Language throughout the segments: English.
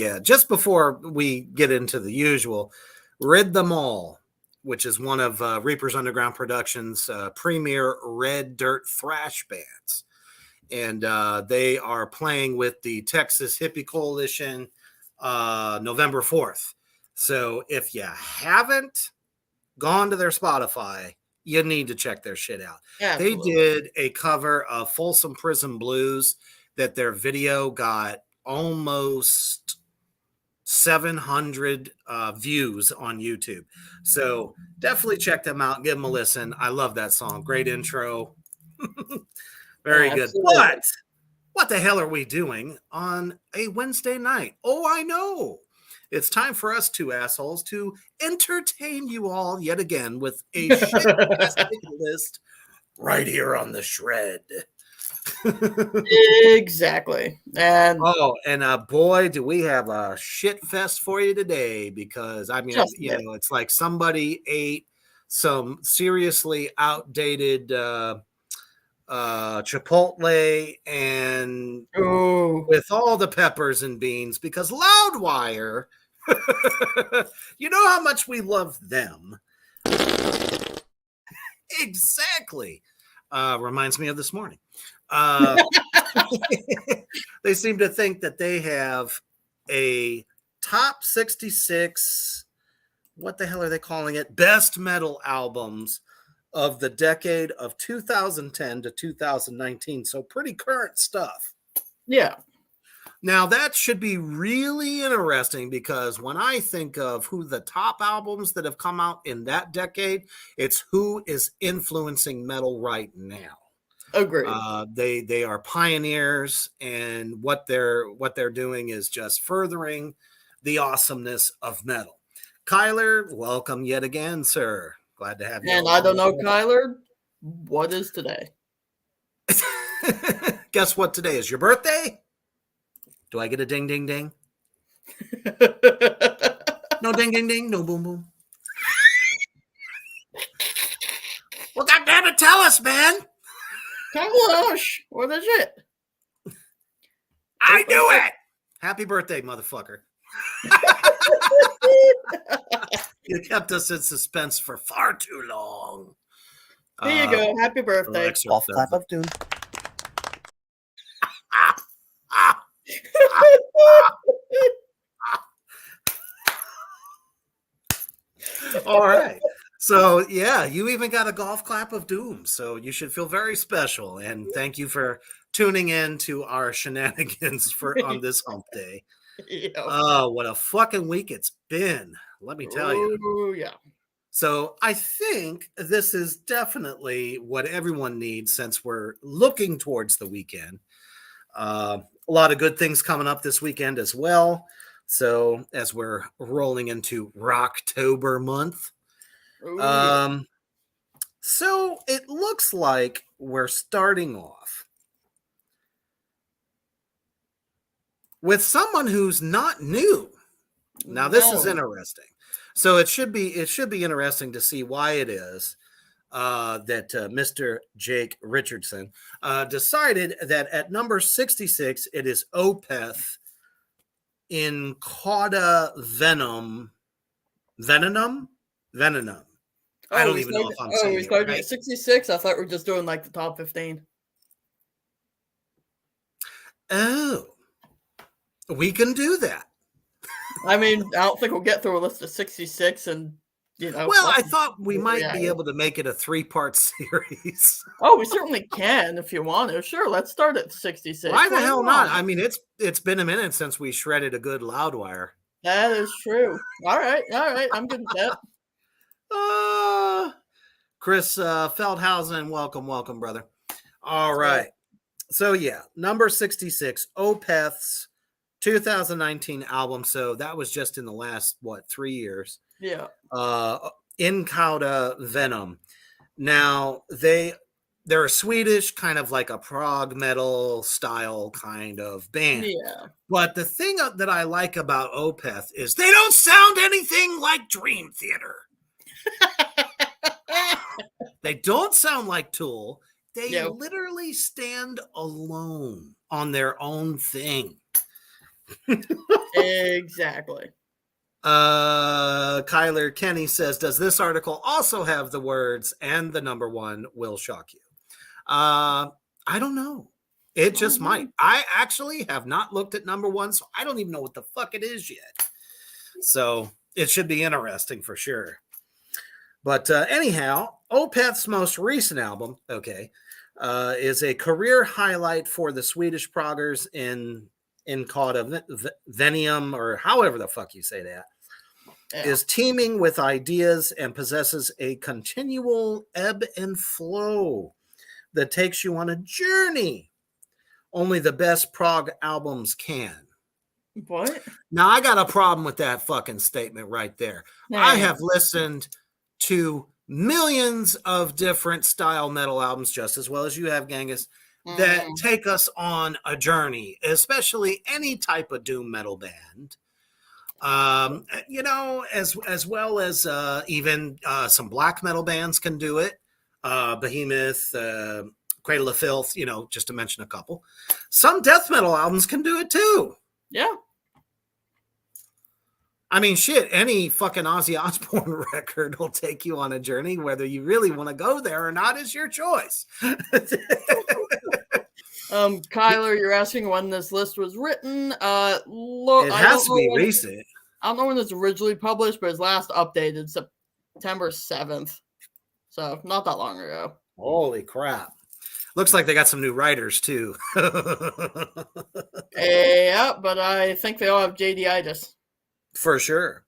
yeah, just before we get into the usual, Rid Them All, which is one of Reaper's Underground Productions' premier red dirt thrash bands. And they are playing with the Texas Hippie Coalition November 4th. So if you haven't gone to their Spotify, you need to check their shit out. Absolutely. They did a cover of Folsom Prison Blues that their video got almost 700 views on YouTube. So definitely check them out. Give them a listen. I love that song. Great intro. Very good. But what the hell are we doing on a Wednesday night? Oh, I know. It's time for us two assholes to entertain you all yet again with a shit list right here on the Shred. Exactly. And boy, do we have a shit fest for you today, because I mean, it's like somebody ate some seriously outdated Chipotle and with all the peppers and beans, because Loudwire, you know how much we love them. Exactly. Reminds me of this morning. They seem to think that they have a top 66, what the hell are they calling it? Best metal albums of the decade of 2010 to 2019. So pretty current stuff. Yeah. Now that should be really interesting, because when I think of who the top albums that have come out in that decade, it's who is influencing metal right now. Agreed. They are pioneers, and what they're doing is just furthering the awesomeness of metal. Kyler, welcome yet again, sir. Glad to have you. And I don't know, Kyler, what is today? Guess what today is? Your birthday? Do I get a ding, ding, ding? No ding, ding, ding. No boom, boom. Well, goddammit, tell us, man. Gosh, what is it? I knew it. Happy birthday, motherfucker. You kept us in suspense for far too long. There you go. Happy birthday. Golf clap of doom. All right. So, yeah, you even got a golf clap of doom. So you should feel very special. And thank you for tuning in to our shenanigans on this hump day. Oh, what a fucking week it's been. Let me tell you. Oh, yeah. So I think this is definitely what everyone needs, since we're looking towards the weekend. A lot of good things coming up this weekend as well. So as we're rolling into Rocktober month. So it looks like we're starting off with someone who's not new. Now this is interesting. So it should be interesting to see why it is that Mr. Jake Richardson decided that at number 66 it is Opeth in Cauda Venenum. I don't even know if I'm saying we started at 66. I thought we were just doing like the top 15. Oh, we can do that. I mean, I don't think we'll get through a list of 66 and, Well, I thought we might be able to make it a 3-part series. Oh, we certainly can if you want to. Sure, let's start at 66. Why the hell not? I mean, it's been a minute since we shredded a good Loudwire. That is true. All right. I'm good with that. Chris Feldhausen, welcome, brother. All right. So, yeah, number 66, Opeth's 2019 album. So that was just in the last, 3 years? Yeah. In Cauda Venenum. Now, they're a Swedish, kind of like a prog metal style kind of band. Yeah. But the thing that I like about Opeth is they don't sound anything like Dream Theater. They don't sound like Tool. They literally stand alone on their own thing. Exactly. Kyler Kenny says, does this article also have the words "and the number one will shock you"? I don't know. It just might. I actually have not looked at number one, so I don't even know what the fuck it is yet. So it should be interesting for sure. But anyhow, Opeth's most recent album, is a career highlight for the Swedish proggers in called Venium, or however the fuck you say that. Yeah. Is teeming with ideas and possesses a continual ebb and flow that takes you on a journey only the best prog albums can. What? Now, I got a problem with that fucking statement right there. Yeah. I have listened to millions of different style metal albums, just as well as you have, Gangis, that take us on a journey, especially any type of doom metal band. As well as even some black metal bands can do it. Behemoth, Cradle of Filth, just to mention a couple. Some death metal albums can do it too. Yeah. I mean, shit, any fucking Ozzy Osbourne record will take you on a journey. Whether you really want to go there or not is your choice. Kyler, you're asking when this list was written. It has to be recent. I don't know when it was originally published, but it's last updated September 7th. So not that long ago. Holy crap. Looks like they got some new writers too. Yeah, but I think they all have JD-itis. For sure.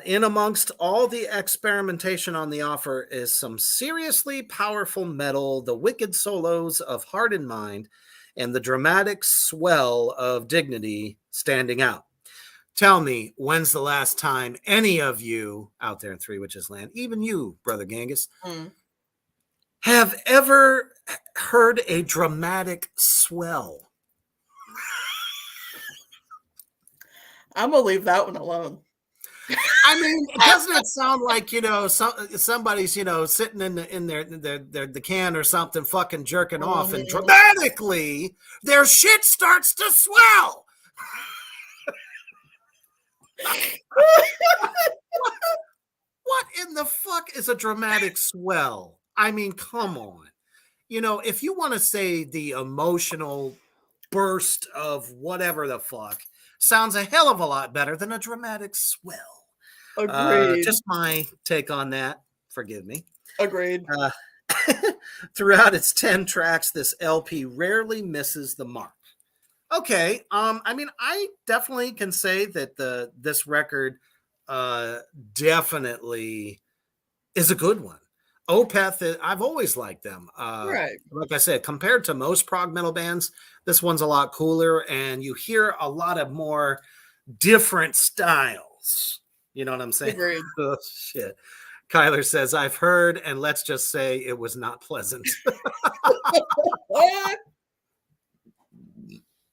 In amongst all the experimentation on the offer is some seriously powerful metal, the wicked solos of Heart and Mind, and the dramatic swell of Dignity standing out. Tell me, when's the last time any of you out there in Three Witches Land, even you, Brother Gangis, have ever heard a dramatic swell? I'm going to leave that one alone. I mean, doesn't it sound like, somebody's, sitting in the can or something, fucking jerking off, and dramatically their shit starts to swell? What in the fuck is a dramatic swell? I mean, come on. If you want to say the emotional burst of whatever the fuck, sounds a hell of a lot better than a dramatic swell. Agreed. Just my take on that. Forgive me. Agreed. Throughout its 10 tracks, this LP rarely misses the mark. Okay. I mean, I definitely can say that this record definitely is a good one. Opeth, I've always liked them. Right. Like I said, compared to most prog metal bands, this one's a lot cooler, and you hear a lot of more different styles. You know what I'm saying? Agreed. Oh, shit. Kyler says, I've heard, and let's just say it was not pleasant.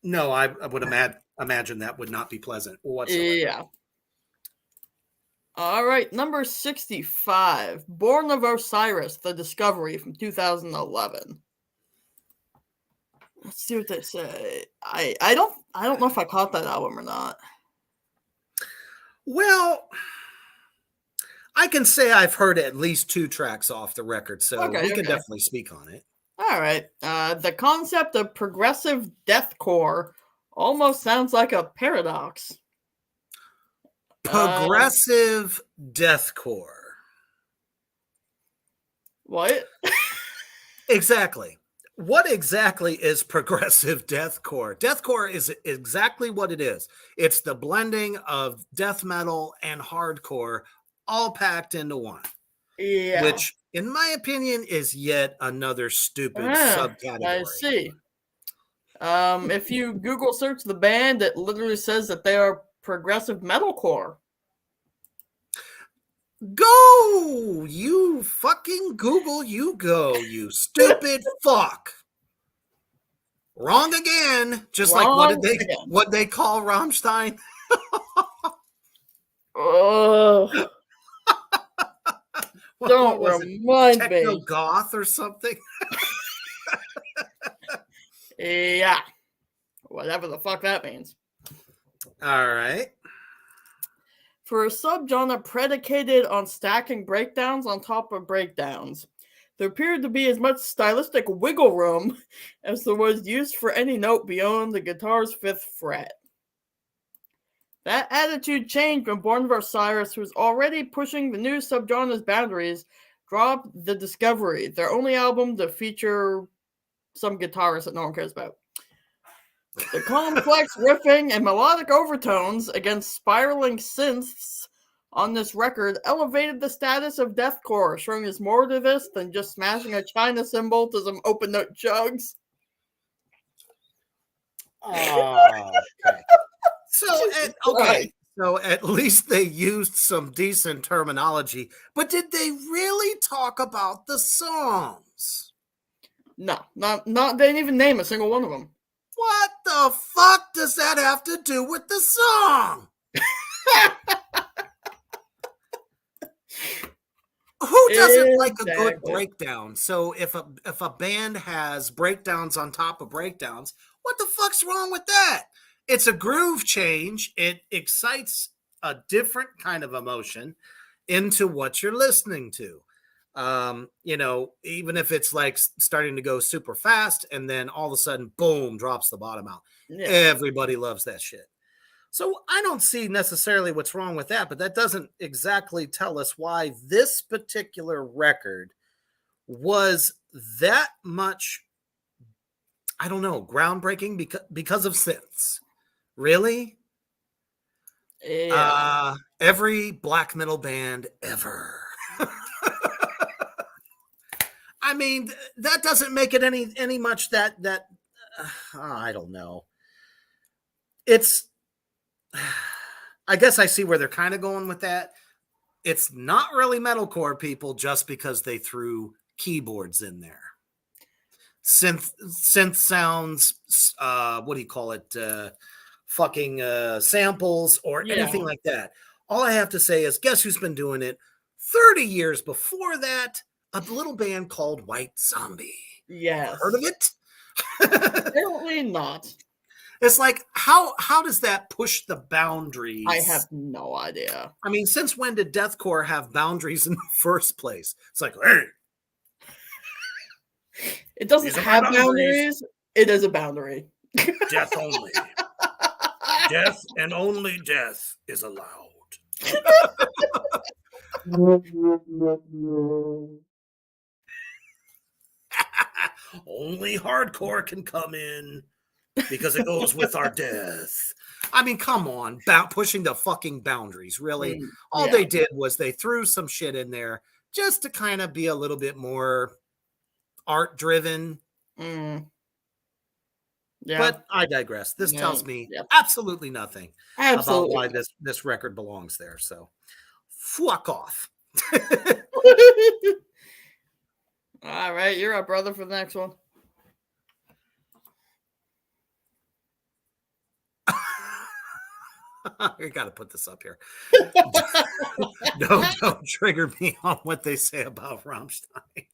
No, I would imagine that would not be pleasant whatsoever. Yeah. All right, number 65, Born of Osiris, The Discovery from 2011. Let's see what they say. I don't know if I caught that album or not. Well, I can say I've heard at least 2 tracks off the record, so we can definitely speak on it. All right. The concept of progressive deathcore almost sounds like a paradox. Progressive deathcore. What? Exactly. What exactly is progressive deathcore? Deathcore is exactly what it is. It's the blending of death metal and hardcore all packed into one. Yeah. Which, in my opinion, is yet another stupid subcategory. I see. If you Google search the band, it literally says that they are progressive metalcore. Go! You fucking Google, you go, you stupid fuck. Wrong again. Just Wrong like what they call Rammstein. Oh. Don't remind me. Techno goth or something. Yeah. Whatever the fuck that means. All right. For a subgenre predicated on stacking breakdowns on top of breakdowns, there appeared to be as much stylistic wiggle room as there was used for any note beyond the guitar's 5th fret. That attitude changed when Born vs. Cyrus, who was already pushing the new subgenre's boundaries, dropped The Discovery, their only album to feature some guitarists that no one cares about. The complex riffing and melodic overtones against spiraling synths on this record elevated the status of deathcore, showing there's more to this than just smashing a China cymbal to some open note chugs. Oh, okay. Jesus Okay. Christ. So at least they used some decent terminology, but did they really talk about the songs? No, not they didn't even name a single one of them. What the fuck does that have to do with the song? Who doesn't like a good breakdown? So if a band has breakdowns on top of breakdowns, what the fuck's wrong with that? It's a groove change. It excites a different kind of emotion into what you're listening to. Even if it's like starting to go super fast and then all of a sudden, boom, drops the bottom out. Yeah. Everybody loves that shit. So I don't see necessarily what's wrong with that, but that doesn't exactly tell us why this particular record was that much, I don't know, groundbreaking because of synths. Really? Yeah. Every black metal band ever. I mean, that doesn't make it any much that I don't know. It's, I guess I see where they're kind of going with that. It's not really metalcore, people, just because they threw keyboards in there. Synth sounds, what do you call it? Fucking samples or anything like that. All I have to say is, guess who's been doing it 30 years before that? A little band called White Zombie. Yes. Heard of it? Apparently not. It's like, how does that push the boundaries? I have no idea. I mean, since when did deathcore have boundaries in the first place? It's like, hey. It doesn't have boundaries. It is a boundary. Death only. Death and only death is allowed. Only hardcore can come in because it goes with our death. I mean, come on, pushing the fucking boundaries, really. All they did was they threw some shit in there just to kind of be a little bit more art driven. Yeah. But I digress. This tells me absolutely nothing about why this record belongs there. So fuck off. All right, you're up, brother, for the next one. I gotta put this up here. Don't trigger me on what they say about Rammstein.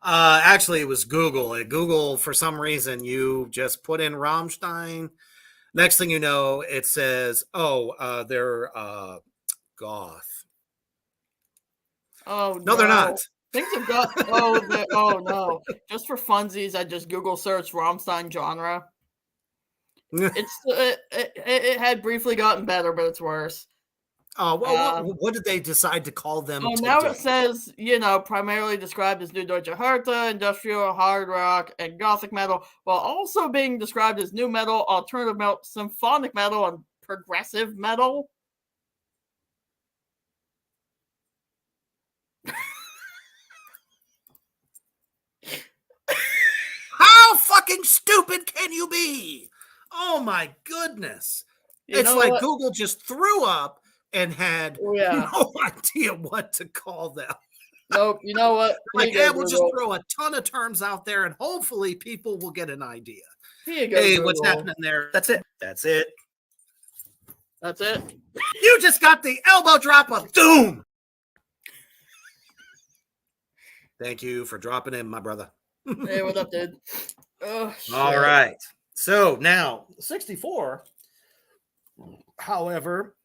Actually, it was Google. At Google, for some reason, you just put in Rammstein. Next thing you know, it says, they're goth. Oh, no, they're not. Things have got, oh, no. Just for funsies, I just Google search Rammstein genre. It had briefly gotten better, but it's worse. Oh, well, what did they decide to call them? Now it says, primarily described as New Deutsche Härte, industrial, hard rock, and gothic metal, while also being described as new metal, alternative metal, symphonic metal, and progressive metal. How fucking stupid can you be? Oh my goodness. It's like what? Google just threw up and had no idea what to call them. Nope, you know what? Like, we'll just throw a ton of terms out there and hopefully people will get an idea. Hey, Google. What's happening there? That's it. That's it. You just got the elbow drop of doom. Thank you for dropping in, my brother. Hey, what up, dude? All right. So now 64, however,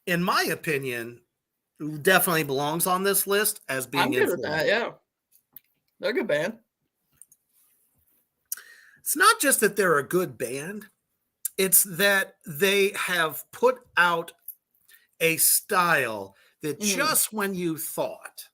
in my opinion, definitely belongs on this list as being I'm good with that. influential. Yeah, they're a good band. It's not just that they're a good band, it's that they have put out a style that just when you thought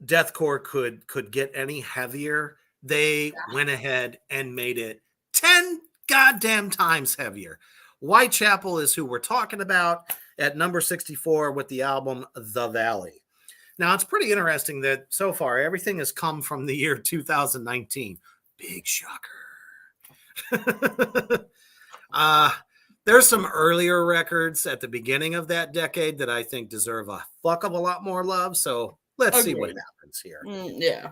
deathcore could get any heavier, they went ahead and made it 10 goddamn times heavier. Whitechapel is who we're talking about at number 64 with the album The Valley. Now, it's pretty interesting that so far everything has come from the year 2019. Big shocker. There's some earlier records at the beginning of that decade that I think deserve a fuck of a lot more love. So let's see what happens here. Yeah.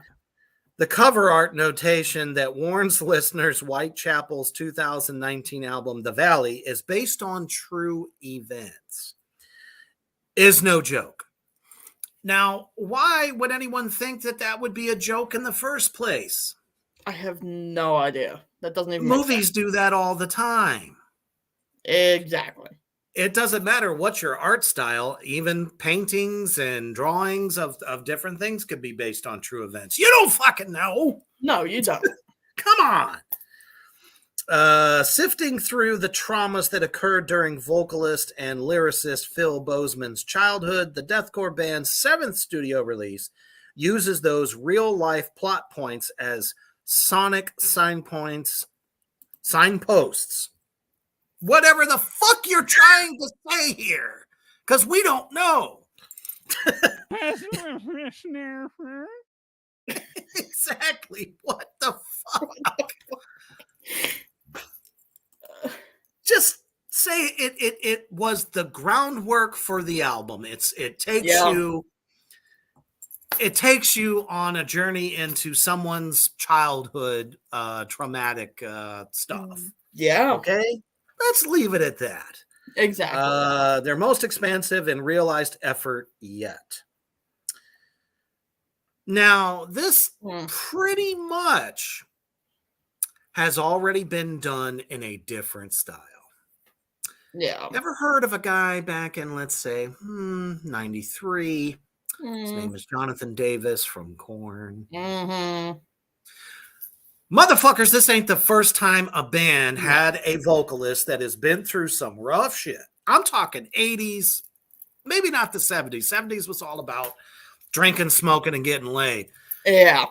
The cover art notation that warns listeners Whitechapel's 2019 album, The Valley, is based on true events. Is no joke. Now, why would anyone think that that would be a joke in the first place? I have no idea. That doesn't even Movies do that all the time. Exactly. It doesn't matter what your art style, even paintings and drawings of different things could be based on true events. You don't fucking know. No, you don't. Come on. Sifting through the traumas that occurred during vocalist and lyricist Phil Bozeman's childhood, the deathcore band's 7th studio release uses those real-life plot points as sonic signposts. Whatever the fuck you're trying to say here, because we don't know. Exactly. What the fuck? Just say it was the groundwork for the album. It takes you on a journey into someone's childhood traumatic stuff. Yeah. Okay? Let's leave it at that. Exactly. Their most expansive and realized effort yet. Now, this pretty much has already been done in a different style. Yeah. Ever heard of a guy back in, let's say, 93? His name is Jonathan Davis from Korn. Motherfuckers, this ain't the first time a band had a vocalist that has been through some rough shit. I'm talking 80s, maybe not the 70s. 70s was all about drinking, smoking, and getting laid. Yeah.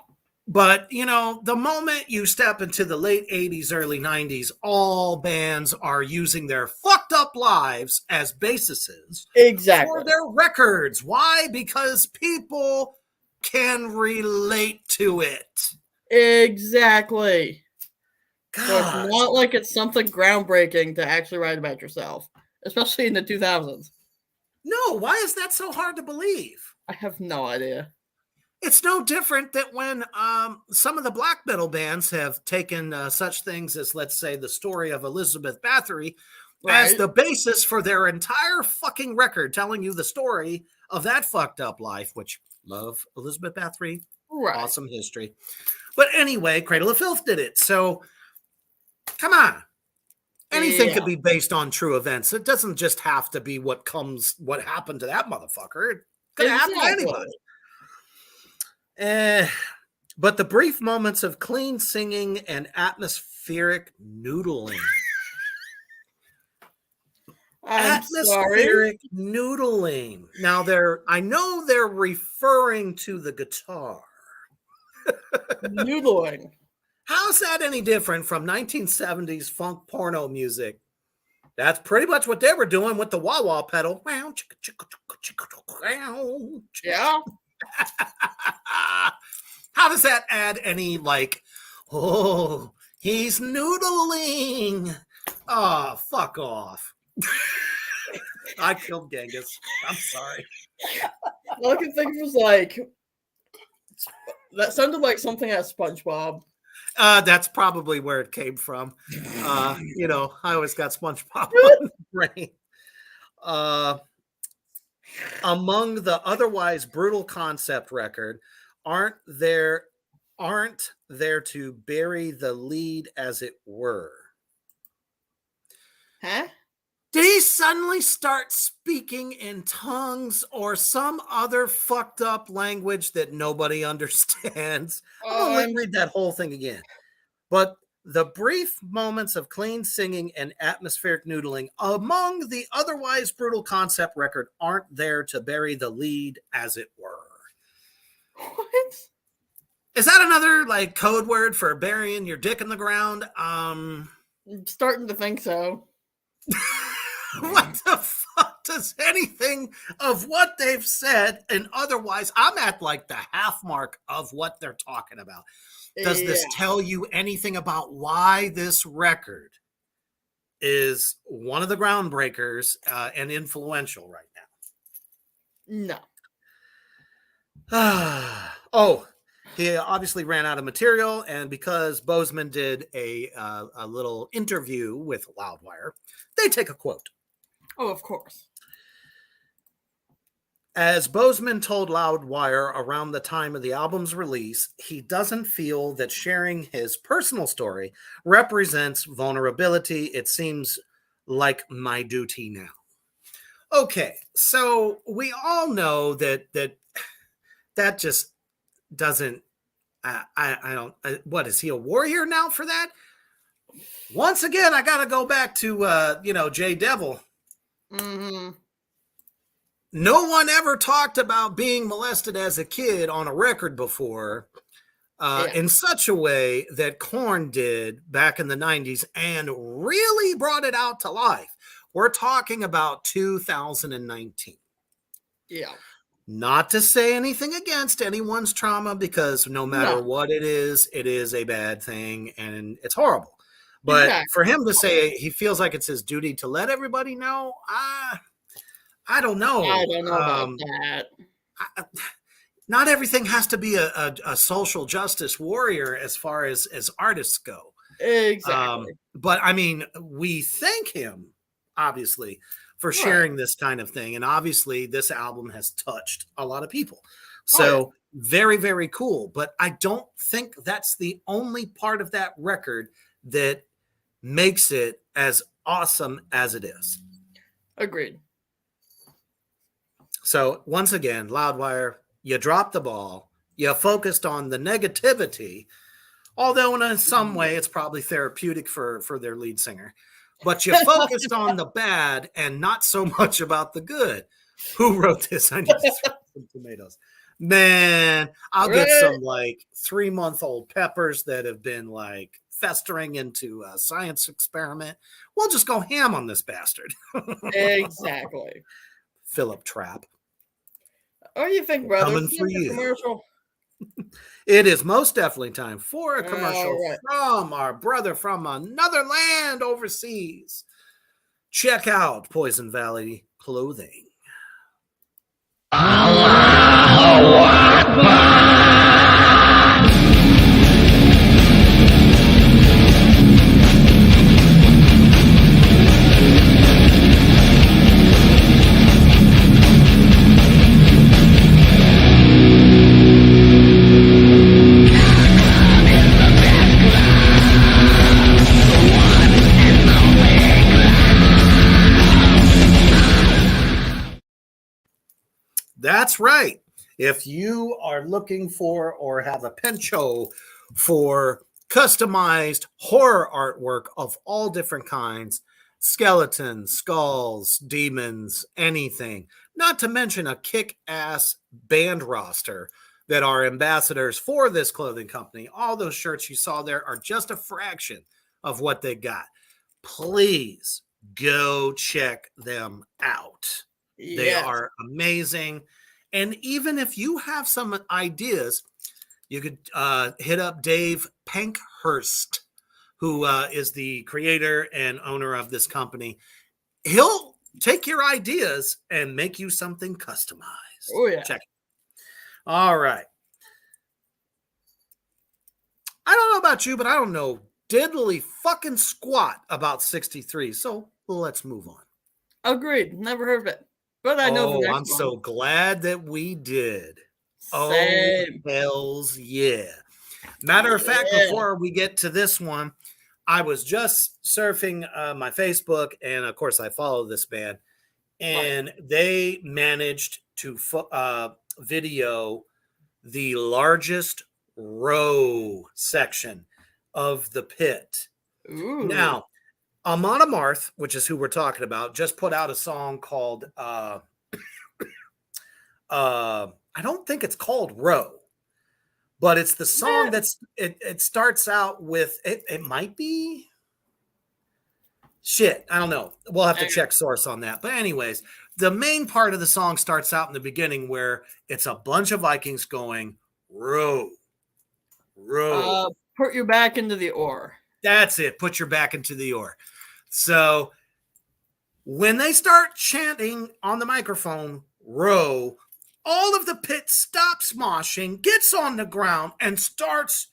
But, you know, the moment you step into the late 80s, early 90s, all bands are using their fucked up lives as bases for their records. Why? Because people can relate to it. Exactly. God. So it's not like it's something groundbreaking to actually write about yourself, especially in the 2000s. No, why is that so hard to believe? I have no idea. It's no different that when some of the black metal bands have taken such things as, let's say, the story of Elizabeth Bathory as the basis for their entire fucking record, telling you the story of that fucked up life, which love Elizabeth Bathory, awesome history. But anyway, Cradle of Filth did it. So, come on. Anything could be based on true events. It doesn't just have to be what happened to that motherfucker. It could happen to anybody. But the brief moments of clean singing and atmospheric noodling. Noodling. Now I know they're referring to the guitar. Noodling. How's that any different from 1970s funk porno music? That's pretty much what they were doing with the wah-wah pedal. Yeah. How does that add any, like, oh, he's noodling? Oh, fuck off. I killed Genghis. I'm sorry. All I can think was like, that sounded like something at SpongeBob. That's probably where it came from. You know, I always got SpongeBob on the brain. Among the otherwise brutal concept record, aren't there aren't there to bury the lead, as it were. Huh? Did he suddenly start speaking in tongues or some other fucked up language that nobody understands? I'm going to read that whole thing again. But the brief moments of clean singing and atmospheric noodling among the otherwise brutal concept record aren't there to bury the lead, as it were. What? Is that another like code word for burying your dick in the ground? I'm starting to think so. What the fuck does anything of what they've said and otherwise? I'm at like the half mark of what they're talking about. Does this tell you anything about why this record is one of the groundbreakers and influential right No. now? Oh, he obviously ran out of material, and because Bozeman did a little interview with Loudwire, they take a quote. Oh, of course. As Bozeman told Loudwire around the time of the album's release, he doesn't feel that sharing his personal story represents vulnerability. It seems like my duty now. Okay, so we all know that just doesn't. I don't. What is he, a warrior now for that? Once again, I got to go back to J Devil. Mm-hmm. No one ever talked about being molested as a kid on a record before in such a way that Korn did back in the 90s and really brought it out to life. We're talking about 2019. Yeah. Not to say anything against anyone's trauma, because no matter what it is a bad thing and it's horrible. But for him to say he feels like it's his duty to let everybody know, I don't know. I don't know about that. Not everything has to be a social justice warrior as far as artists go. Exactly. But I mean, we thank him, obviously, for sharing this kind of thing. And obviously, this album has touched a lot of people. So very, very cool. But I don't think that's the only part of that record that makes it as awesome as it is. Agreed. So once again, Loudwire, you dropped the ball. You focused on the negativity, although in some way it's probably therapeutic for their lead singer. But you focused on the bad and not so much about the good. Who wrote this? I need to throw some tomatoes. Man, I'll get some like 3-month-old peppers that have been like festering into a science experiment. We'll just go ham on this bastard. Exactly. Philip Trapp. What do you think, brother? Coming for you. Commercial. It is most definitely time for a commercial from our brother from another land overseas. Check out Poison Valley Clothing. That's right. If you are looking for or have a penchant for customized horror artwork of all different kinds, skeletons, skulls, demons, anything, not to mention a kick-ass band roster that are ambassadors for this clothing company, all those shirts you saw there are just a fraction of what they got. Please go check them out. They are amazing. And even if you have some ideas, you could hit up Dave Pankhurst, who is the creator and owner of this company. He'll take your ideas and make you something customized. Oh, yeah. Check it. All right. I don't know about you, but I don't know diddly fucking squat about 63. So let's move on. Agreed. Never heard of it. But I know the next I'm so glad that we did. Same. Oh, hells yeah. Matter of fact, before we get to this one, I was just surfing my Facebook, and of course, I follow this band, and they managed to video the largest row section of the pit. Ooh. Now, Amon Amarth, which is who we're talking about, just put out a song called I don't think it's called Row, but it's the song that's it starts out with it might be shit. I don't know. We'll have to check source on that. But anyways, the main part of the song starts out in the beginning where it's a bunch of Vikings going row, row. Put your back into the oar. That's it. Put your back into the oar. So when they start chanting on the microphone, row, all of the pit stops moshing, gets on the ground, and starts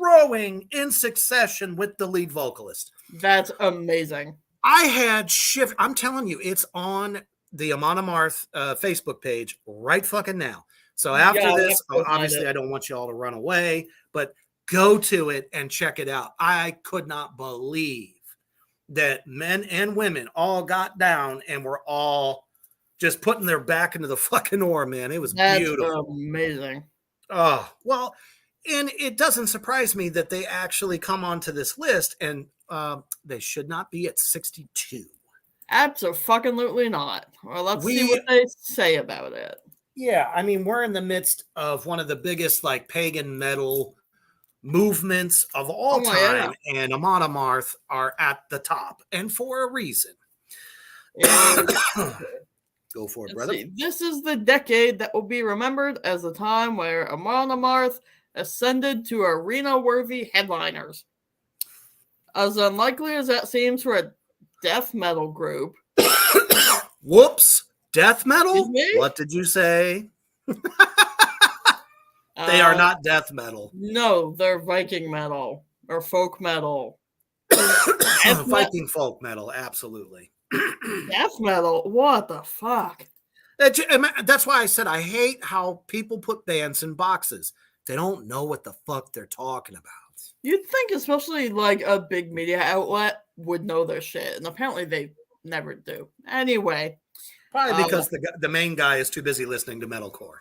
rowing in succession with the lead vocalist. That's amazing. I had shift. I'm telling you, it's on the Amon Amarth Facebook page right fucking now. So after this, obviously I don't want you all to run away, but go to it and check it out. I could not believe that men and women all got down and were all just putting their back into the fucking oar, man. It was beautiful. Amazing. Oh, well, and it doesn't surprise me that they actually come onto this list, and they should not be at 62. Absolutely not. Well, let's see what they say about it. Yeah, I mean, we're in the midst of one of the biggest like pagan metal movements of all time, and Amon Amarth are at the top, and for a reason. Go for it, brother. This is the decade that will be remembered as the time where Amon Amarth ascended to arena-worthy headliners. As unlikely as that seems for a death metal group. Whoops! Death metal? What did you say? They are not death metal. No, they're Viking metal or folk metal. Viking folk metal, absolutely. Death metal? What the fuck? That's why I said I hate how people put bands in boxes. They don't know what the fuck they're talking about. You'd think especially like a big media outlet would know their shit, and apparently they never do. Anyway. Probably because the main guy is too busy listening to metalcore.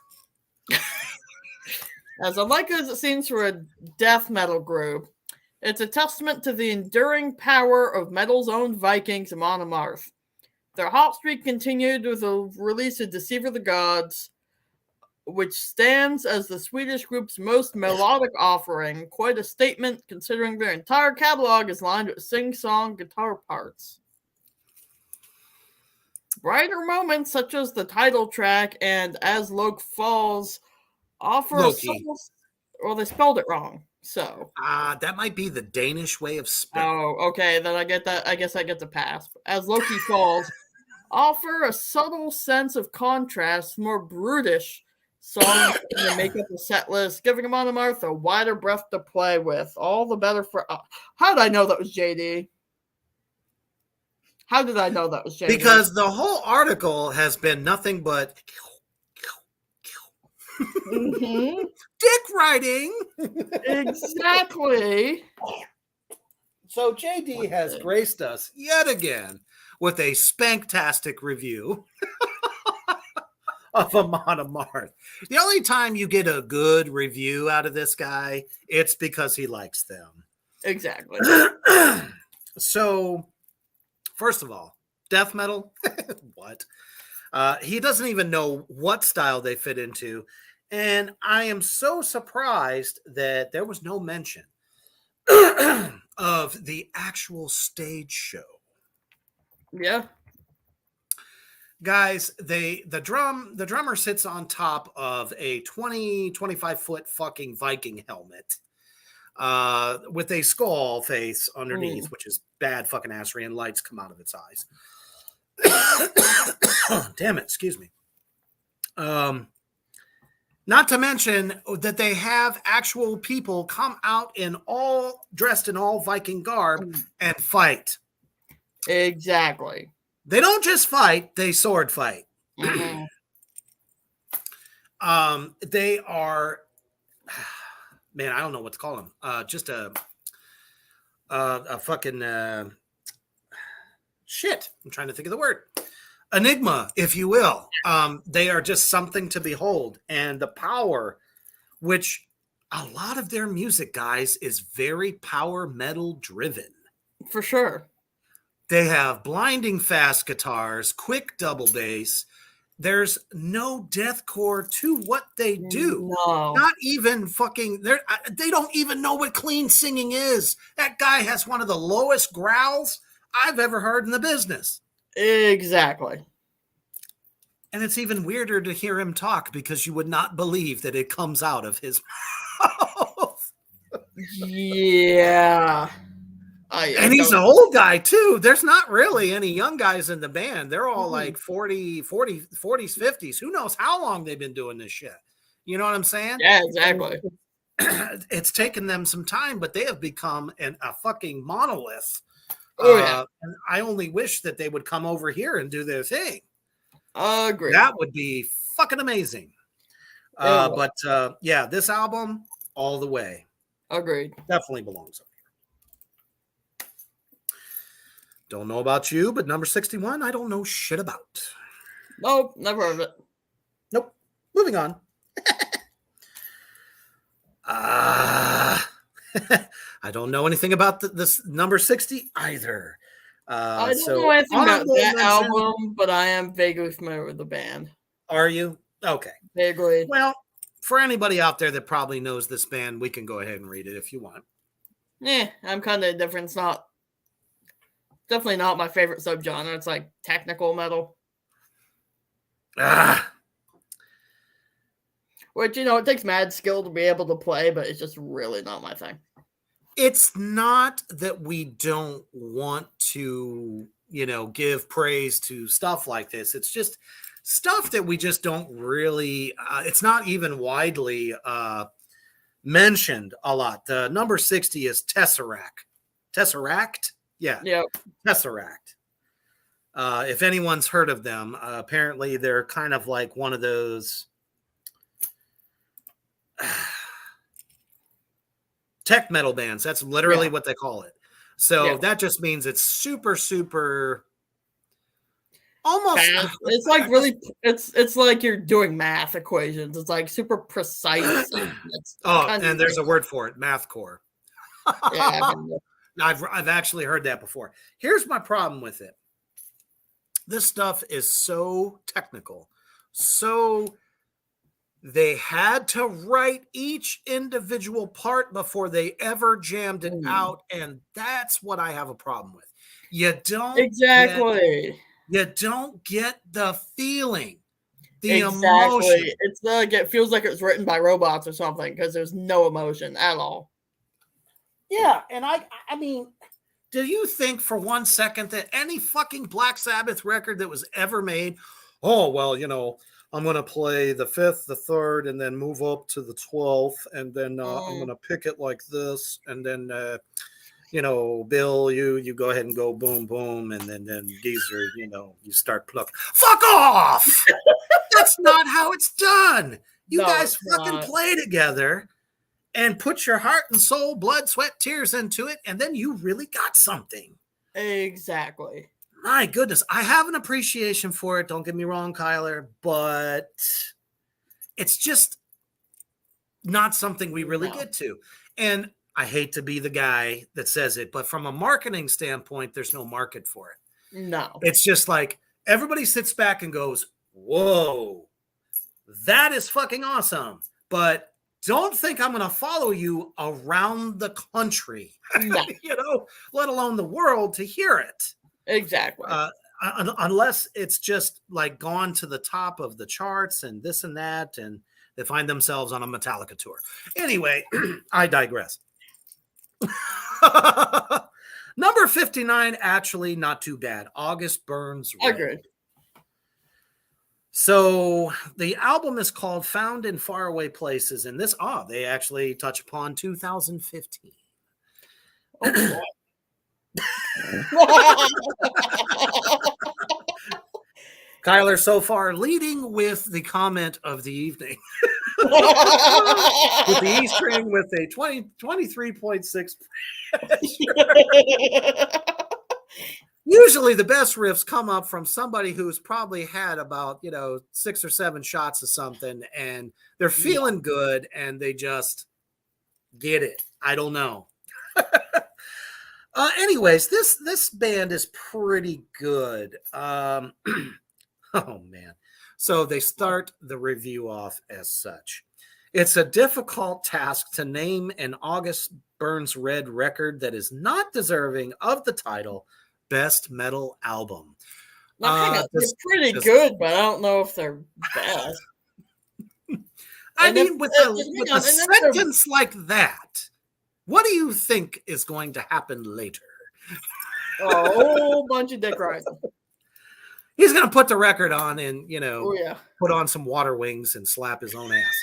As unlikely as it seems for a death metal group, it's a testament to the enduring power of metal's own Vikings, Amon Amarth. Their hot streak continued with the release of Deceiver the Gods, which stands as the Swedish group's most melodic offering, quite a statement considering their entire catalog is lined with sing-song guitar parts. Brighter moments such as the title track and As Loke Falls offer Loki. Well, they spelled it wrong. So that might be the Danish way of spelling. Oh, okay. Then I get that. I guess I get the pass. As Loki Falls offer a subtle sense of contrast, more brutish songs to make up the set list, giving Amon Amarth a wider breath to play with. All the better for. How did I know that was JD? How did I know that was JD? Because the whole article has been nothing but dick writing. Exactly. So JD has graced us yet again with a spanktastic review of Amon Amarth. The only time you get a good review out of this guy, it's because he likes them. Exactly. So, first of all, death metal? What? He doesn't even know what style they fit into. And I am so surprised that there was no mention of the actual stage show. Yeah. Guys, the drummer sits on top of a 25 foot fucking Viking helmet with a skull face underneath, which is bad fucking assery, and lights come out of its eyes. Damn it, excuse me. Not to mention that they have actual people come out dressed in all Viking garb and fight. Exactly. They don't just fight, they sword fight. They are, man, I don't know what to call them. Just a fucking shit. I'm trying to think of the word. Enigma, if you will. They are just something to behold. And the power, which a lot of their music, guys, is very power metal driven. For sure. They have blinding fast guitars, quick double bass. There's no deathcore to what they do. No. Not even fucking, they don't even know what clean singing is. That guy has one of the lowest growls I've ever heard in the business. Exactly. And it's even weirder to hear him talk because you would not believe that it comes out of his mouth. Yeah. And he's an old guy too. There's not really any young guys in the band. They're all like 40s, 50s. Who knows how long they've been doing this shit? You know what I'm saying? Yeah, exactly. It's taken them some time, but they have become a fucking monolith. Oh, yeah. And I only wish that they would come over here and do their thing. Agreed. That would be fucking amazing. But yeah, this album, all the way. Agreed. Definitely belongs up here. Don't know about you, but number 61, I don't know shit about. Nope, never heard of it. Nope. Moving on. I don't know anything about this number 60 either. I don't know anything about that album, but I am vaguely familiar with the band. Are you? Okay. Vaguely. Well, for anybody out there that probably knows this band, we can go ahead and read it if you want. I'm kind of different. It's not definitely not my favorite subgenre. It's like technical metal. Which, it takes mad skill to be able to play, but it's just really not my thing. It's not that we don't want to, give praise to stuff like this. It's just stuff that we just don't really, it's not even widely mentioned a lot. The number 60 is Tesseract. Tesseract? Yeah. Yep. Tesseract. If anyone's heard of them, apparently they're kind of like one of those tech metal bands. That's literally what they call it. So that just means it's super, super almost. It's like really, it's like you're doing math equations. It's like super precise. And there's a word for it, mathcore. Yeah, I've actually heard that before. Here's my problem with it. This stuff is so technical. So they had to write each individual part before they ever jammed it out. And that's what I have a problem with. You don't you don't get the feeling, the emotion. It's like it feels like it was written by robots or something because there's no emotion at all. Yeah, and I mean, do you think for 1 second that any fucking Black Sabbath record that was ever made, oh, well, I'm going to play the 5th, the 3rd, and then move up to the 12th, and then I'm going to pick it like this, and then, Bill, you go ahead and go boom, boom, and then Geezer, you start plucking. Fuck off! That's not how it's done. You guys fucking play together and put your heart and soul, blood, sweat, tears into it, and then you really got something. Exactly. My goodness, I have an appreciation for it. Don't get me wrong, Kyler, but it's just not something we really get to. And I hate to be the guy that says it, but from a marketing standpoint, there's no market for it. No. It's just like everybody sits back and goes, whoa, that is fucking awesome. But don't think I'm going to follow you around the country, no. Let alone the world to hear it. Exactly. Unless it's just like gone to the top of the charts and this and that, and they find themselves on a Metallica tour. Anyway, I digress. Number 59, actually not too bad. August Burns Red. Agreed. So the album is called Found in Faraway Places, and this, they actually touch upon 2015. Oh, boy. Kyler so far leading with the comment of the evening. with the E string with a 23.6 Usually the best riffs come up from somebody who's probably had about, 6 or 7 shots of something and they're feeling good and they just get it. I don't know. Anyways, this band is pretty good. Oh man. So they start the review off as such. It's a difficult task to name an August Burns Red record that is not deserving of the title Best Metal Album. Now, hang on, they're pretty good, but I don't know if they're best. I mean, with a sentence like that, what do you think is going to happen later? A whole bunch of dick riding. He's going to put the record on and, put on some water wings and slap his own ass.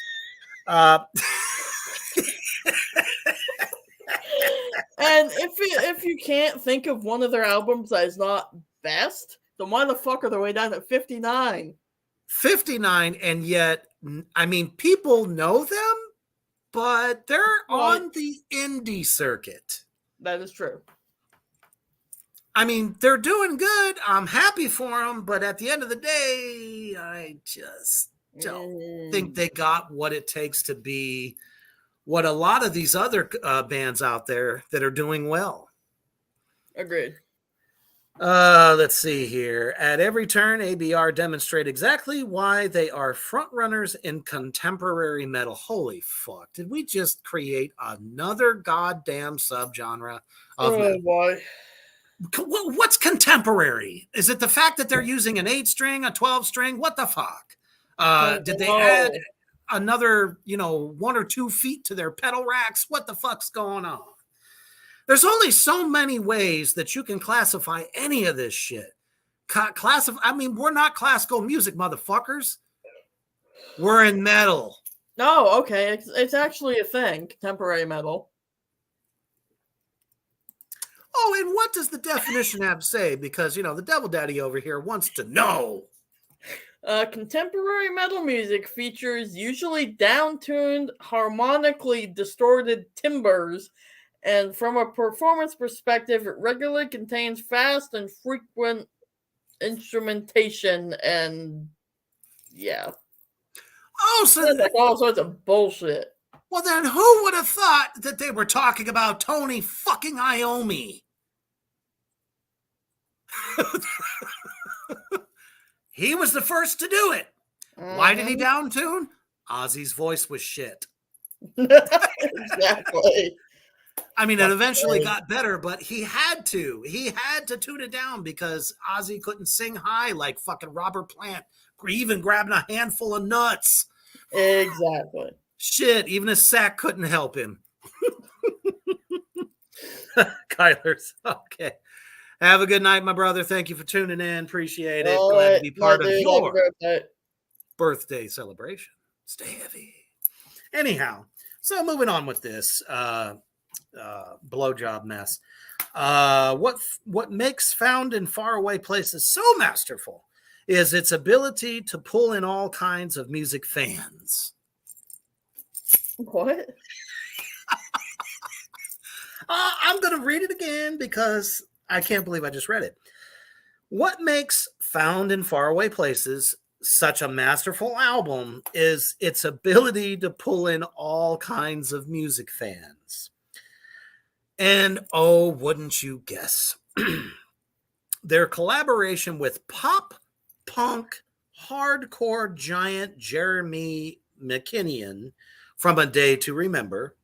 And if you can't think of one of their albums that is not best, then why the fuck are they way down at 59? 59, and yet, I mean, people know them, but they're on the indie circuit. That is true. I mean, they're doing good. I'm happy for them, but at the end of the day, I just don't think they got what it takes to be what a lot of these other bands out there that are doing well. Agreed. Let's see here. At every turn, ABR demonstrate exactly why they are frontrunners in contemporary metal. Holy fuck. Did we just create another goddamn subgenre of metal? Boy. What's contemporary? Is it the fact that they're using an 8-string, a 12-string? What the fuck? Did they add another, 1 or 2 feet to their pedal racks? What the fuck's going on? There's only so many ways that you can classify any of this shit. We're not classical music, motherfuckers. We're in metal. Oh, okay. It's actually a thing, contemporary metal. Oh, and what does the definition have to say? Because, the Devil Daddy over here wants to know. Contemporary metal music features usually down-tuned, harmonically distorted timbres, and from a performance perspective, it regularly contains fast and frequent instrumentation and, like all sorts of bullshit. Well, then who would have thought that they were talking about Tony fucking Iommi? He was the first to do it. Why did he down-tune? Ozzy's voice was shit. Exactly. I mean, it eventually got better, but he had to. He had to tune it down because Ozzy couldn't sing high like fucking Robert Plant, even grabbing a handful of nuts. Exactly. Shit, even his sack couldn't help him. Kyler's okay. Have a good night, my brother. Thank you for tuning in. Appreciate it. Glad to be part of your birthday celebration. Stay heavy. Anyhow, so moving on with this blowjob mess. What makes Found in Faraway Places so masterful is its ability to pull in all kinds of music fans. What? I'm going to read it again because I can't believe I just read it. What makes Found in Faraway Places such a masterful album is its ability to pull in all kinds of music fans. And oh, wouldn't you guess? Their collaboration with pop, punk, hardcore giant Jeremy McKinnon from A Day to Remember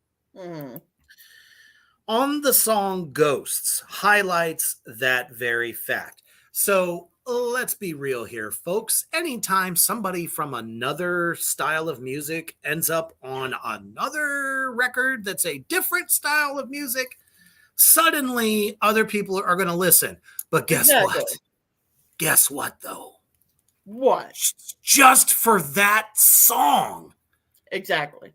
on the song Ghosts highlights that very fact. So let's be real here, folks. Anytime somebody from another style of music ends up on another record that's a different style of music, suddenly other people are going to listen. But guess what? Guess what, though? What? Just for that song. Exactly.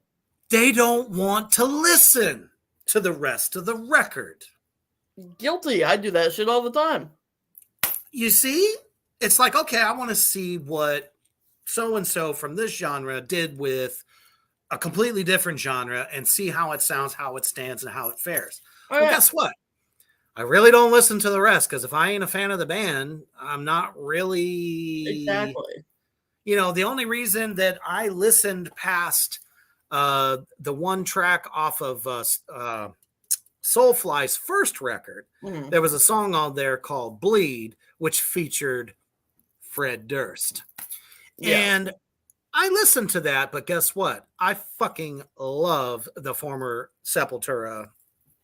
They don't want to listen to the rest of the record. Guilty. I do that shit all the time. You see? It's like, okay, I want to see what so-and-so from this genre did with a completely different genre and see how it sounds, how it stands, and how it fares. Oh, Well, yeah. guess what? I really don't listen to the rest because if I ain't a fan of the band, I'm not really. Exactly. The only reason that I listened past the one track off of Soulfly's first record, Mhm. there was a song on there called Bleed, which featured Fred Durst. Yeah. And I listened to that, but guess what? I fucking love the former Sepultura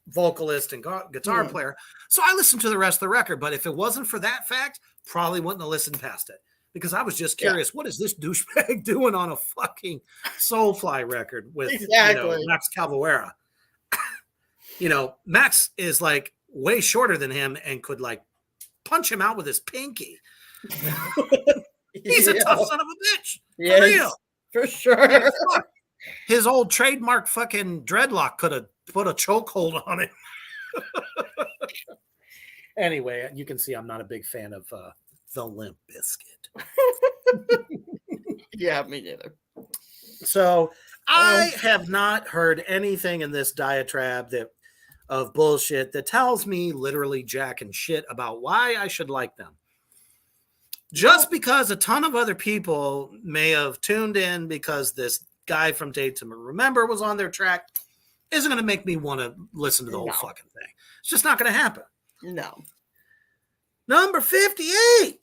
vocalist and guitar player. So I listened to the rest of the record, but if it wasn't for that fact, probably wouldn't have listened past it because I was just curious, what is this douchebag doing on a fucking Soulfly record with Exactly. Max Cavalera? Max is like way shorter than him and could like punch him out with his pinky. He's a tough son of a bitch. Yes, For real. for sure. His old trademark fucking dreadlock could have put a chokehold on it. Anyway, you can see I'm not a big fan of the Limp Bizkit. Yeah, me neither. So I have not heard anything in this diatribe of bullshit that tells me literally jack and shit about why I should like them. Just because a ton of other people may have tuned in because this guy from Date to Remember was on their track isn't going to make me want to listen to the whole fucking thing. It's just not going to happen. No. Number 58.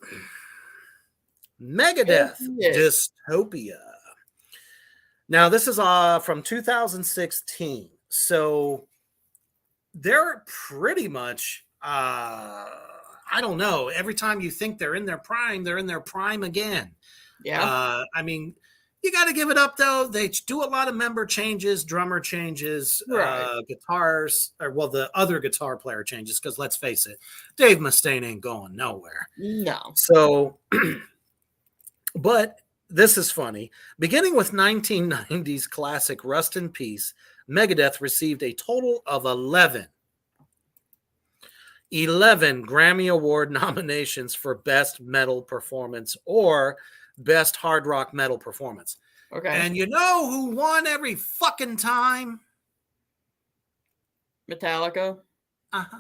Megadeth, Dystopia. Now, this is from 2016. So they're pretty much, I don't know. Every time you think they're in their prime again. Yeah. I mean, you got to give it up, though. They do a lot of member changes, drummer changes, guitars, the other guitar player changes, because let's face it, Dave Mustaine ain't going nowhere. No. So, but this is funny. Beginning with 1990s classic Rust in Peace, Megadeth received a total of 11 Grammy Award nominations for Best Metal Performance or Best Hard Rock Metal Performance. Okay. And you know who won every fucking time? Metallica. Uh-huh.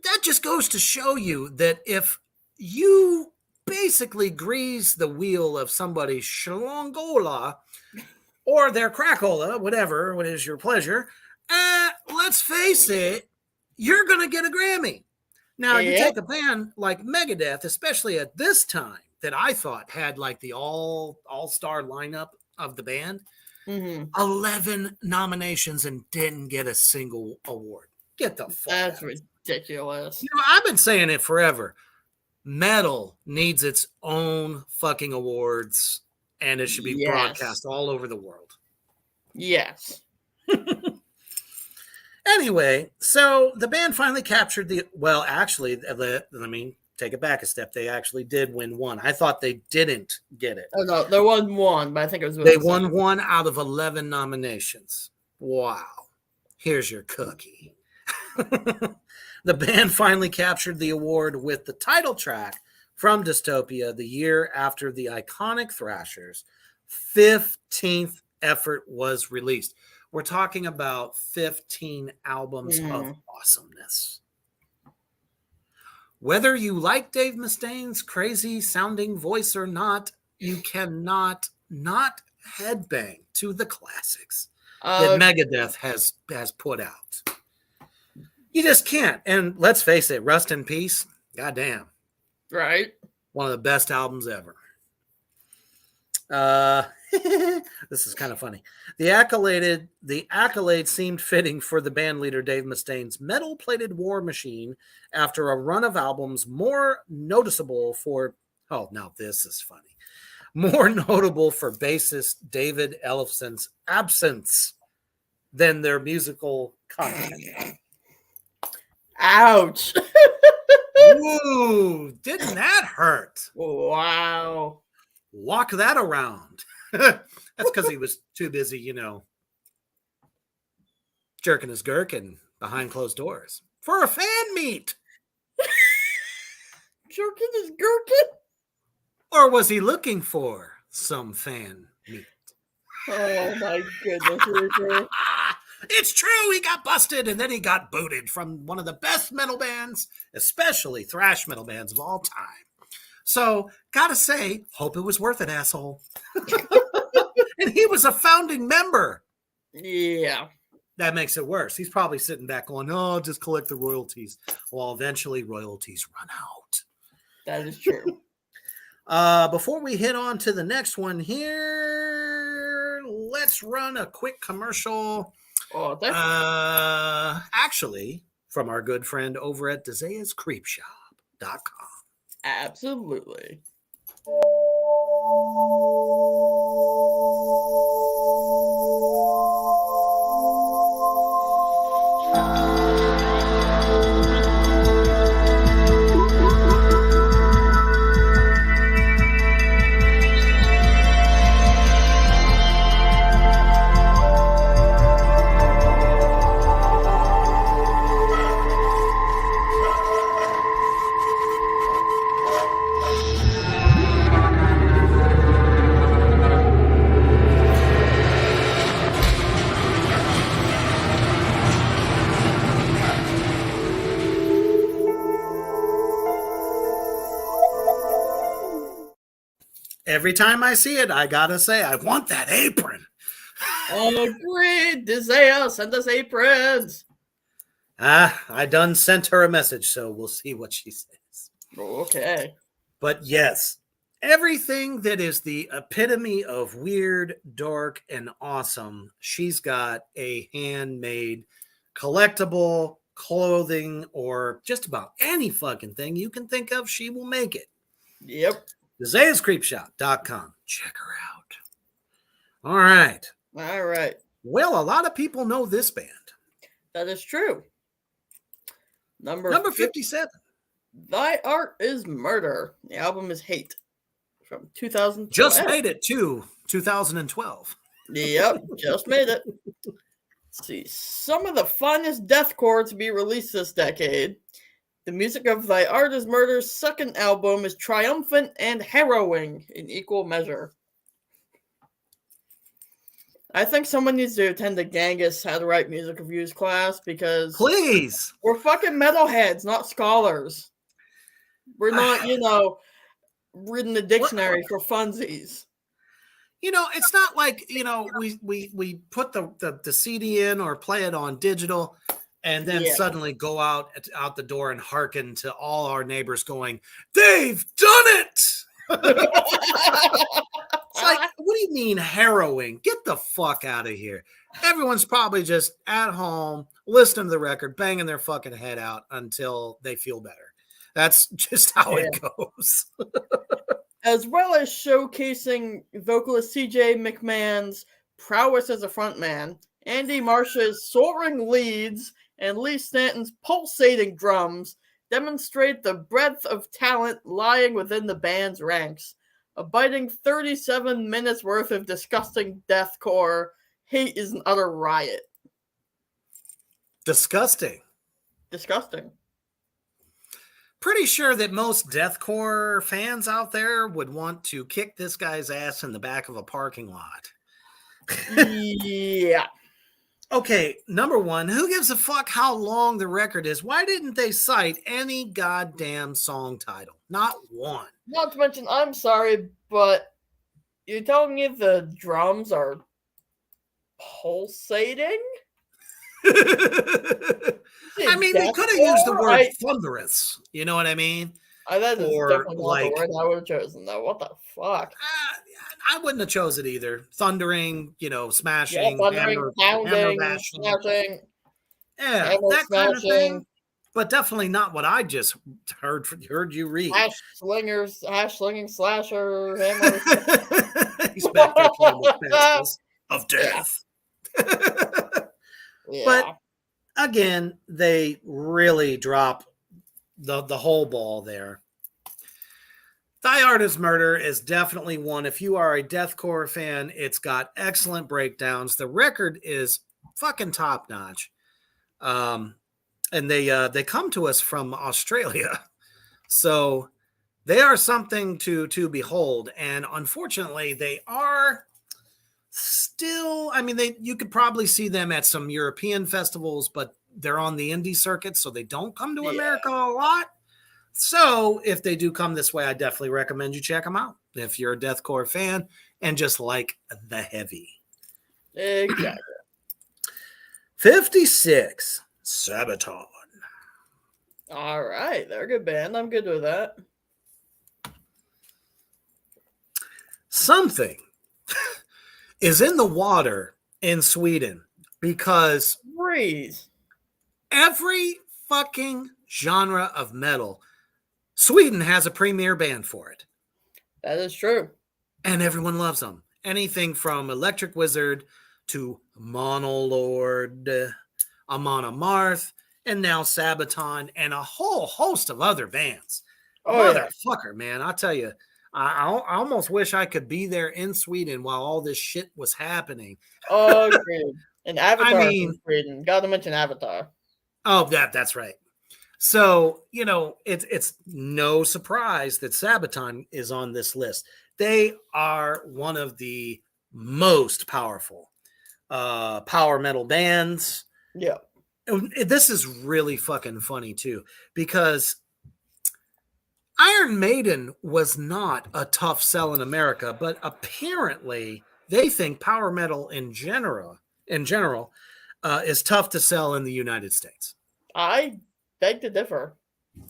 That just goes to show you that if you basically grease the wheel of somebody's shlongola or their crackola, whatever, what is your pleasure, let's face it, you're going to get a Grammy. Now, you take a band like Megadeth, especially at this time, that I thought had like the all-star lineup of the band, 11 nominations and didn't get a single award. Get the fuck That's ridiculous. I've been saying it forever. Metal needs its own fucking awards, and it should be broadcast all over the world. Yes. Anyway, so the band finally captured actually, let me take it back a step. They actually did win one. I thought they didn't get it. Oh, no, there was one, but I think it was... They won one out of 11 nominations. Wow. Here's your cookie. The band finally captured the award with the title track from Dystopia the year after the iconic Thrashers' 15th effort was released. We're talking about 15 albums of awesomeness. Whether you like Dave Mustaine's crazy sounding voice or not, you cannot not headbang to the classics that Megadeth has put out. You just can't. And let's face it, Rust in Peace, goddamn. Right. One of the best albums ever. This is kind of funny. The accolade seemed fitting for the band leader Dave Mustaine's metal-plated war machine after a run of albums more noticeable for... Oh, now this is funny. More notable for bassist David Ellefson's absence than their musical content. Ouch. Ooh, didn't that hurt? Wow. Walk that around. That's because he was too busy, jerking his gherkin behind closed doors for a fan meet. Jerking his gherkin? Or was he looking for some fan meat? Oh my goodness, Reaper. It's true, he got busted and then he got booted from one of the best metal bands, especially thrash metal bands of all time. So, gotta say, hope it was worth it, asshole. And he was a founding member. Yeah. That makes it worse. He's probably sitting back going, oh, just collect the royalties. Well, eventually royalties run out. That is true. Before we hit on to the next one here, let's run a quick commercial. Oh, that's Actually, from our good friend over at DezeasCreepShop.com. absolutely. Every time I see it, I gotta say, I want that apron. Agreed. Desea, send us aprons. I done sent her a message, so we'll see what she says. Okay. But yes, everything that is the epitome of weird, dark, and awesome, she's got a handmade collectible clothing or just about any fucking thing you can think of, she will make it. Yep. DezeasCreepShop.com. Check her out. All right. All right. Well, a lot of people know this band. That is true. Number 57. Thy Art is Murder. The album is Hate from 2012. Just made it to 2012. Yep, just made it. Let's see. Some of the finest deathcore to be released this decade. The music of Thy Art is Murder's second album is triumphant and harrowing in equal measure. I think someone needs to attend the Gangis How to Write Music Reviews class because Please. we're fucking metalheads, not scholars. We're not, reading the dictionary for funsies. It's not like, we put the CD in or play it on digital and then suddenly go out the door and hearken to all our neighbors going, they've done it. It's like, what do you mean harrowing? Get the fuck out of here. Everyone's probably just at home, listening to the record, banging their fucking head out until they feel better. That's just how it goes. As well as showcasing vocalist CJ McMahon's prowess as a frontman, Andy Marsh's soaring leads, and Lee Stanton's pulsating drums demonstrate the breadth of talent lying within the band's ranks. A biting 37 minutes worth of disgusting deathcore, Hate is an utter riot. Disgusting. Pretty sure that most deathcore fans out there would want to kick this guy's ass in the back of a parking lot. Yeah. Okay, number one, who gives a fuck how long the record is? Why didn't they cite any goddamn song title? Not one. Not to mention, I'm sorry, but you're telling me the drums are pulsating? I mean, they could have used the word thunderous. You know what I mean? That is definitely not the word I would have chosen, though. What the fuck? I wouldn't have chose it either. Thundering, smashing, thundering, pounding, smashing. Yeah, that kind of thing. But definitely not what I just heard you read. Hash slinging slasher, hammer. He's back there playing with pencils of death. Yeah. But again, they really drop the whole ball there. Thy Art is Murder is definitely one. If you are a deathcore fan, it's got excellent breakdowns. The record is fucking top notch. And they come to us from Australia. So They are something to behold, and unfortunately, they are still. I mean, you could probably see them at some European festivals, but they're on the indie circuit, so they don't come to Yeah. America a lot. So if they do come this way, I definitely recommend you check them out if you're a deathcore fan and just like the heavy. Exactly. 56, Sabaton. All right, they're a good band. I'm good with that. Something is in the water in Sweden because Breathe. every fucking genre of metal, Sweden has a premier band for it. That is true. And everyone loves them. Anything from Electric Wizard to Monolord, Amon Amarth, and now Sabaton, and a whole host of other bands. Oh, Motherfucker, man. I'll tell you, I almost wish I could be there in Sweden while all this shit was happening. Oh, agreed. And Avatar I mean, from Sweden. Got to mention Avatar. Oh, that's right. So, it's no surprise that Sabaton is on this list. They are one of the most powerful power metal bands. Yeah. And this is really fucking funny too, because Iron Maiden was not a tough sell in America, but apparently they think power metal in general is tough to sell in the United States. I beg to differ.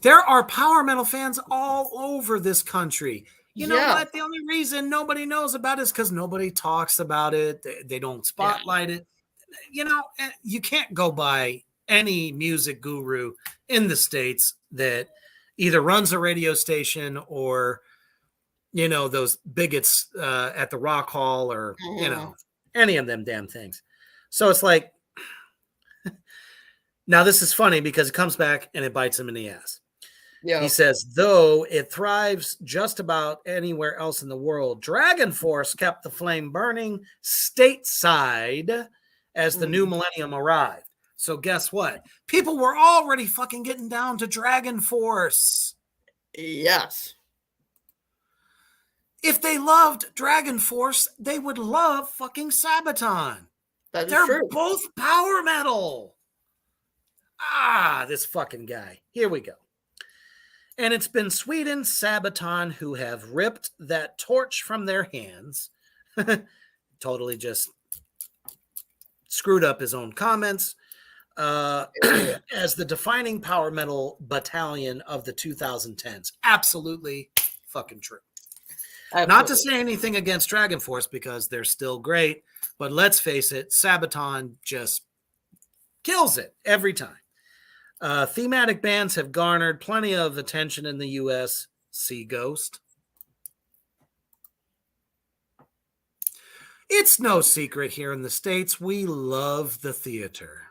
There are power metal fans all over this country. You know what? The only reason nobody knows about it is because nobody talks about it. They don't spotlight it. You can't go by any music guru in the States that either runs a radio station or, those bigots at the Rock Hall or, any of them damn things. So it's like, now this is funny because it comes back and it bites him in the ass. Yeah. He says, though it thrives just about anywhere else in the world, Dragon Force kept the flame burning stateside as the new millennium arrived. So guess what? People were already fucking getting down to Dragon Force. Yes. If they loved Dragon Force, they would love fucking Sabaton. They're true. Both power metal. This fucking guy. Here we go. And it's been Sweden, Sabaton, who have ripped that torch from their hands. Totally just screwed up his own comments. As the defining power metal battalion of the 2010s. Absolutely fucking true. Absolutely. Not to say anything against Dragon Force because they're still great, but let's face it, Sabaton just kills it every time. Thematic bands have garnered plenty of attention in the U.S. See Ghost. It's no secret here in the States, we love the theater.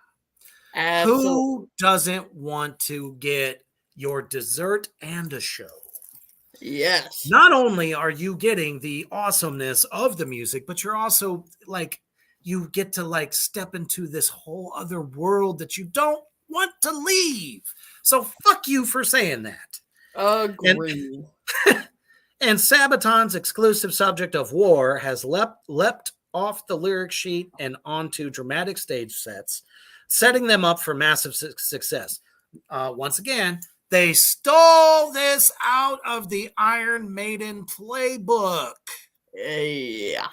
Absolutely. Who doesn't want to get your dessert and a show? Yes. Not only are you getting the awesomeness of the music, but you're also you get to step into this whole other world that you don't want to leave. So fuck you for saying that. Agreed. And Sabaton's exclusive subject of war has leapt off the lyric sheet and onto dramatic stage sets, setting them up for massive success. Once again, they stole this out of the Iron Maiden playbook. Yeah.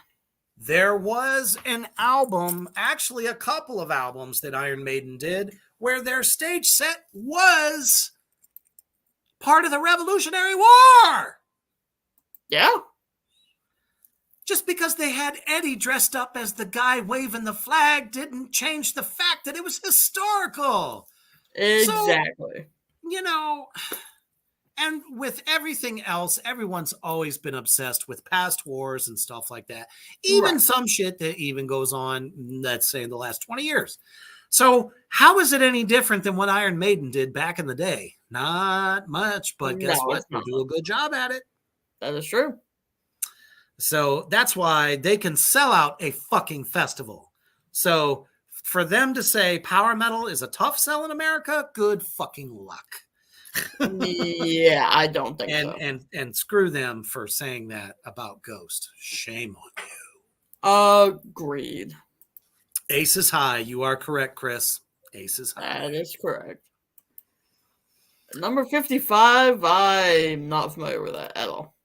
There was an album, actually a couple of albums that Iron Maiden did, where their stage set was part of the Revolutionary War. Yeah. Just because they had Eddie dressed up as the guy waving the flag didn't change the fact that it was historical. Exactly. So, and with everything else, everyone's always been obsessed with past wars and stuff like that. Even some shit that even goes on, let's say, in the last 20 years. So how is it any different than what Iron Maiden did back in the day? Not much, but guess what? They do a good job at it. That is true. So that's why they can sell out a fucking festival. So for them to say power metal is a tough sell in America, good fucking luck. Yeah, I don't think so. And screw them for saying that about Ghost. Shame on you. Agreed. Ace is high. You are correct, Chris. Ace is high. That is correct. Number 55, I'm not familiar with that at all.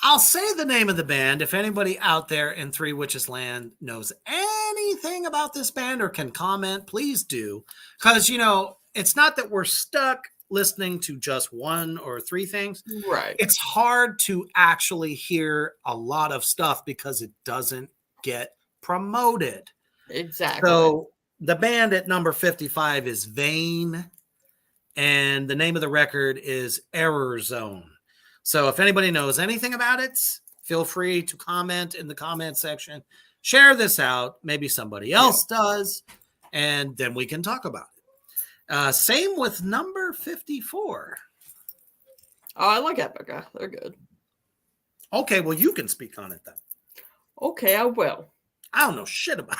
I'll say the name of the band. If anybody out there in Three Witches Land knows anything about this band or can comment, please do. Because, it's not that we're stuck listening to just one or three things. Right. It's hard to actually hear a lot of stuff because it doesn't get promoted. Exactly. So the band at number 55 is Vane, and the name of the record is Error Zone. So if anybody knows anything about it, feel free to comment in the comment section. Share this out. Maybe somebody else does, and then we can talk about it. Same with number 54. Oh, I like Epica. They're good. Okay, well, you can speak on it then. Okay, I will. I don't know shit about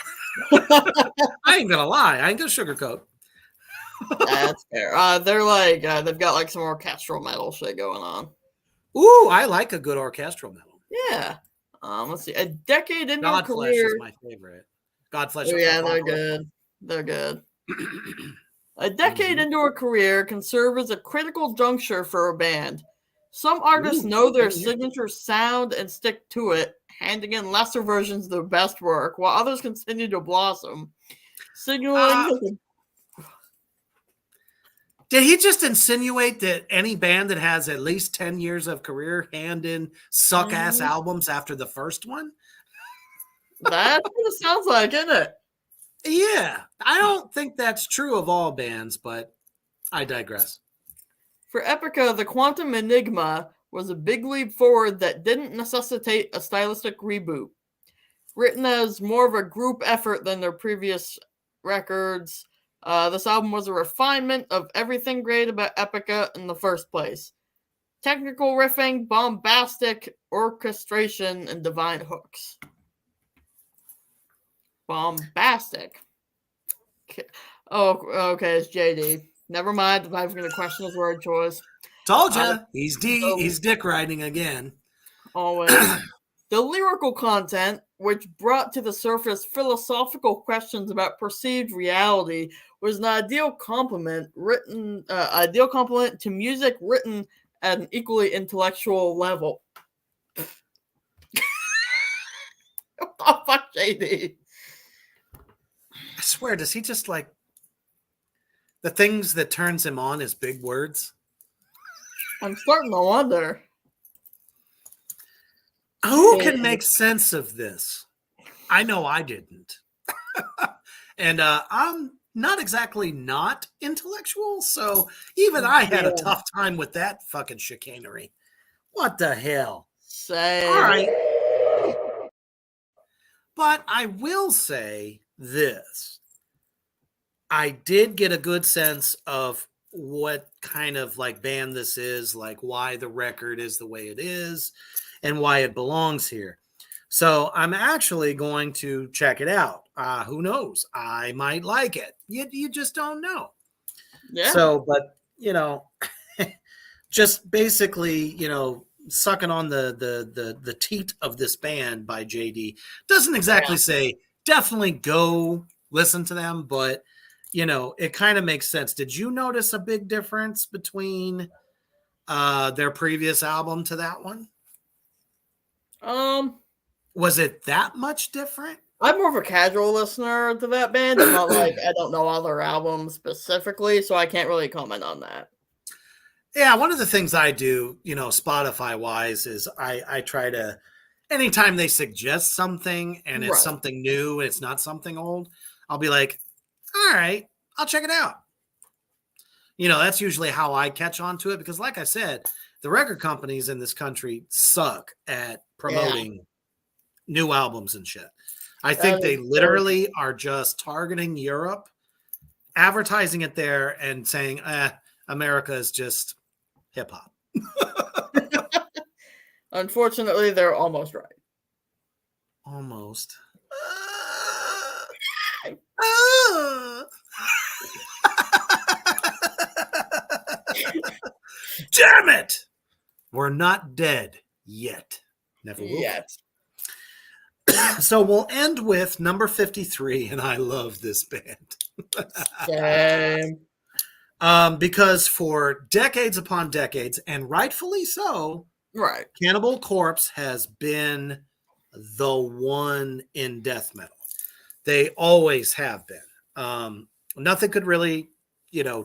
it. I ain't gonna lie. I ain't gonna sugarcoat. That's fair. They're like, they've got like some orchestral metal shit going on. Ooh, I like a good orchestral metal. Yeah. Let's see. A decade into a Godflesh career. is my favorite. Godflesh. Oh, yeah, they're good. They're good. A decade into a career can serve as a critical juncture for a band. Some artists know their signature sound and stick to it, handing in lesser versions of their best work, while others continue to blossom, signaling. Did he just insinuate that any band that has at least 10 years of career hand in suck-ass albums after the first one? That's what it sounds like, isn't it? Yeah. I don't think that's true of all bands, but I digress. For Epica, the Quantum Enigma was a big leap forward that didn't necessitate a stylistic reboot. Written as more of a group effort than their previous records, this album was a refinement of everything great about Epica in the first place. Technical riffing, bombastic orchestration, and divine hooks. Bombastic. Oh, okay, it's JD. Never mind, I'm not even going to question his word choice. Told ya, he's dick riding again. Always. The lyrical content, which brought to the surface philosophical questions about perceived reality, was an ideal complement to music written at an equally intellectual level. What the fuck, JD? I swear, does he just like the things that turns him on is big words? I'm starting to wonder. Who can make sense of this? I know I didn't. And I'm not exactly not intellectual, so even I had a tough time with that fucking chicanery. What the hell? Say. All right. But I will say this. I did get a good sense of what kind of like band this is, like why the record is the way it is and why it belongs here. So I'm actually going to check it out. Who knows? I might like it. You just don't know. Yeah. So, but just basically, sucking on the teat of this band by JD doesn't exactly say definitely go listen to them, but it kind of makes sense. Did you notice a big difference between their previous album to that one? Was it that much different? I'm more of a casual listener to that band. I'm not like, I don't know all their albums specifically, so I can't really comment on that. Yeah, one of the things I do, Spotify wise, is I try to, anytime they suggest something and it's something new and it's not something old, I'll be like, all right, I'll check it out. That's usually how I catch on to it because, like I said, the record companies in this country suck at promoting new albums and shit. I think they literally are just targeting Europe, advertising it there and saying, America is just hip hop. Unfortunately, they're almost right. Almost. damn it! We're not dead yet. Never will. Yet. So we'll end with number 53, and I love this band. Same. Because for decades upon decades, and rightfully so, Right. Cannibal Corpse has been the one in death metal. They always have been. Nothing could really,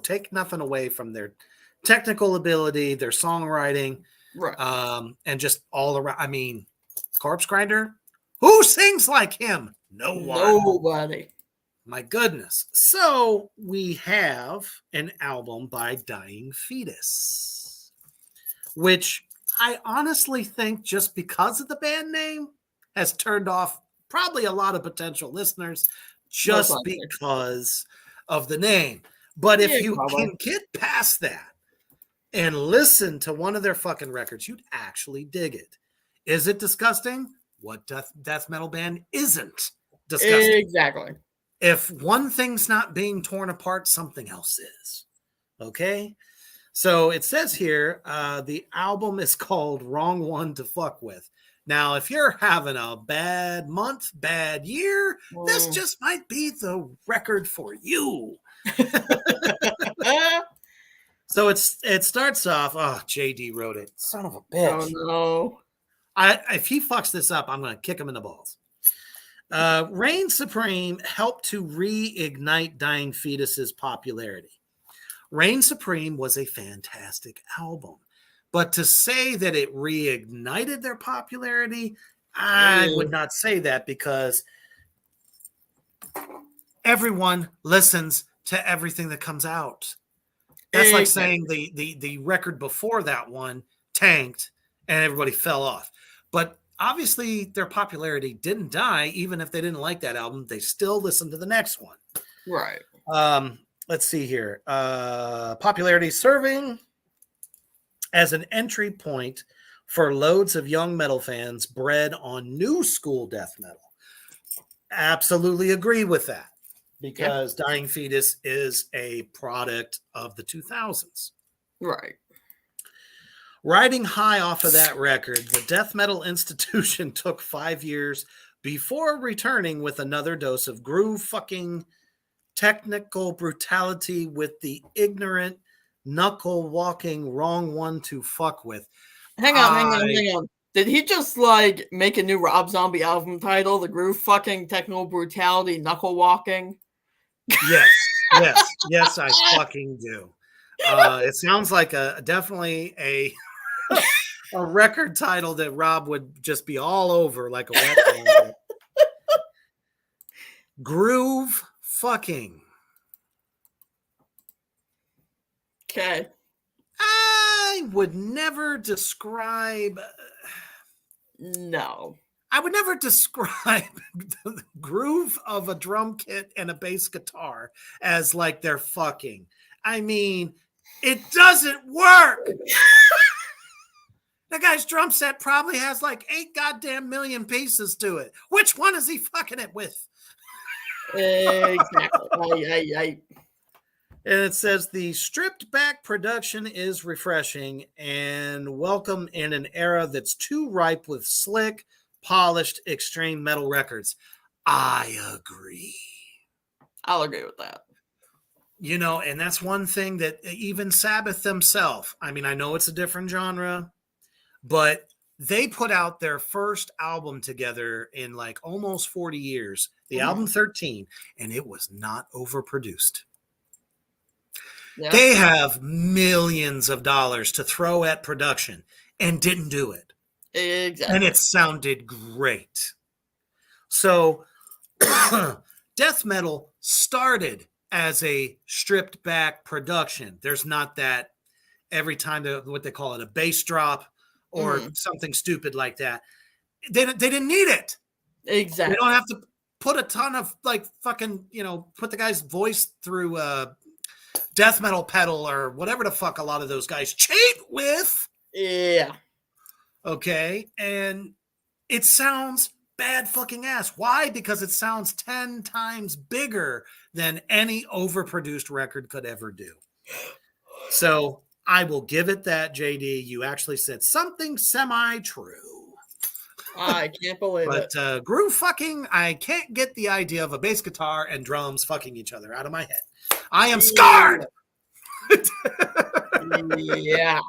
take nothing away from their technical ability, their songwriting, Right. and just all around. I mean, Corpse Grinder, who sings like him? No one. Nobody. My goodness. So we have an album by Dying Fetus, which I honestly think just because of the band name has turned off probably a lot of potential listeners just because of the name. But if you can get past that and listen to one of their fucking records, you'd actually dig it. Is it disgusting? What death metal band isn't disgusting? Exactly. If one thing's not being torn apart, something else is. Okay? So it says here, the album is called Wrong One to Fuck With. Now, if you're having a bad month, bad year, this just might be the record for you. So it starts off, JD wrote it. Son of a bitch. Oh, no. If he fucks this up, I'm going to kick him in the balls. Reign Supreme helped to reignite Dying Fetus's popularity. Reign Supreme was a fantastic album. But to say that it reignited their popularity, I would not say that, because everyone listens to everything that comes out. That's like saying the record before that one tanked and everybody fell off. But obviously their popularity didn't die. Even if they didn't like that album, they still listened to the next one. Right. Let's see here. Popularity serving as an entry point for loads of young metal fans bred on new school death metal. Absolutely agree with that, because Dying Fetus is a product of the 2000s. Right. Riding high off of that record, the death metal institution took 5 years before returning with another dose of groove fucking technical brutality with the ignorant, knuckle walking wrong one to fuck with. Hang on. Did he just make a new Rob Zombie album title? The groove fucking technical brutality knuckle walking? Yes, I fucking do. It sounds like definitely a record title that Rob would just be all over like a wet blanket. Groove fucking. Okay. I would never describe. No. I would never describe the groove of a drum kit and a bass guitar as like they're fucking. I mean, it doesn't work. The guy's drum set probably has like 8 goddamn million pieces to it. Which one is he fucking it with? Exactly. And it says the stripped back production is refreshing and welcome in an era that's too ripe with slick, polished extreme metal records. I agree. I'll agree with that. And that's one thing that even Sabbath themselves, I mean, I know it's a different genre, but they put out their first album together in like almost 40 years, the album 13, and it was not overproduced. Yeah. They have millions of dollars to throw at production and didn't do it. Exactly. And it sounded great. So death metal started as a stripped back production. There's not that every time what they call it, a bass drop or something stupid like that. They didn't need it. Exactly. They don't have to put a ton of like fucking, put the guy's voice through death metal pedal or whatever the fuck a lot of those guys cheat with. Yeah. Okay. And it sounds bad fucking ass. Why? Because it sounds 10 times bigger than any overproduced record could ever do. So I will give it that, JD. You actually said something semi-true. I can't believe But it. groove fucking, I can't get the idea of a bass guitar and drums fucking each other out of my head. I am scarred. Yeah.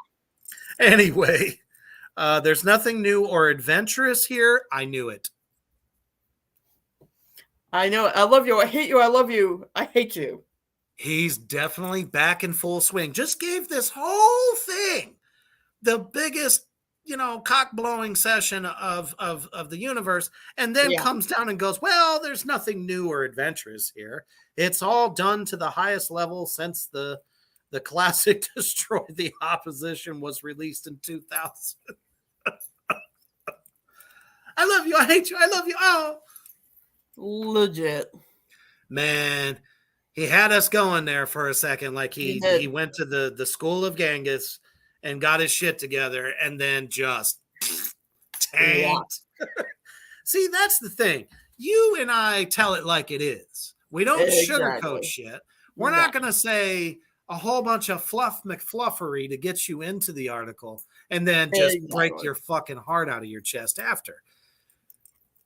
Anyway, there's nothing new or adventurous here. I knew it. I know. I love you. I hate you. I love you. I hate you. He's definitely back in full swing. Just gave this whole thing the biggest, cock blowing session of the universe, and then comes down and goes, well, there's nothing new or adventurous here. It's all done to the highest level since the classic Destroy the Opposition was released in 2000. I love you. I hate you. I love you. Oh, legit. Man, he had us going there for a second. Like he went to the school of Gangis and got his shit together and then just tanked. See, that's the thing. You and I tell it like it is. We don't sugarcoat shit. We're not going to say a whole bunch of fluff McFluffery to get you into the article and then just break your fucking heart out of your chest after.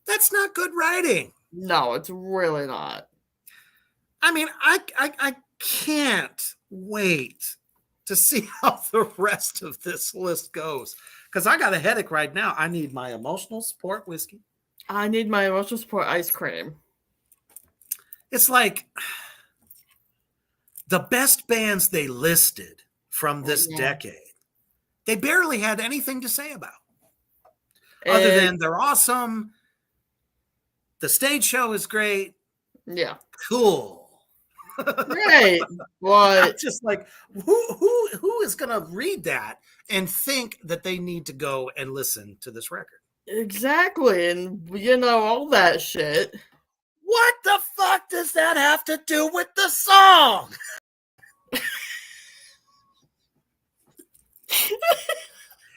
That's not good writing. No, it's really not. I mean, I can't wait to see how the rest of this list goes. Because I got a headache right now. I need my emotional support whiskey. I need my emotional support ice cream. It's like the best bands they listed from this decade, they barely had anything to say about. Other than they're awesome. The stage show is great. Yeah. Cool. Right. But just like who is gonna read that and think that they need to go and listen to this record? Exactly. And all that shit. What the fuck does that have to do with the song?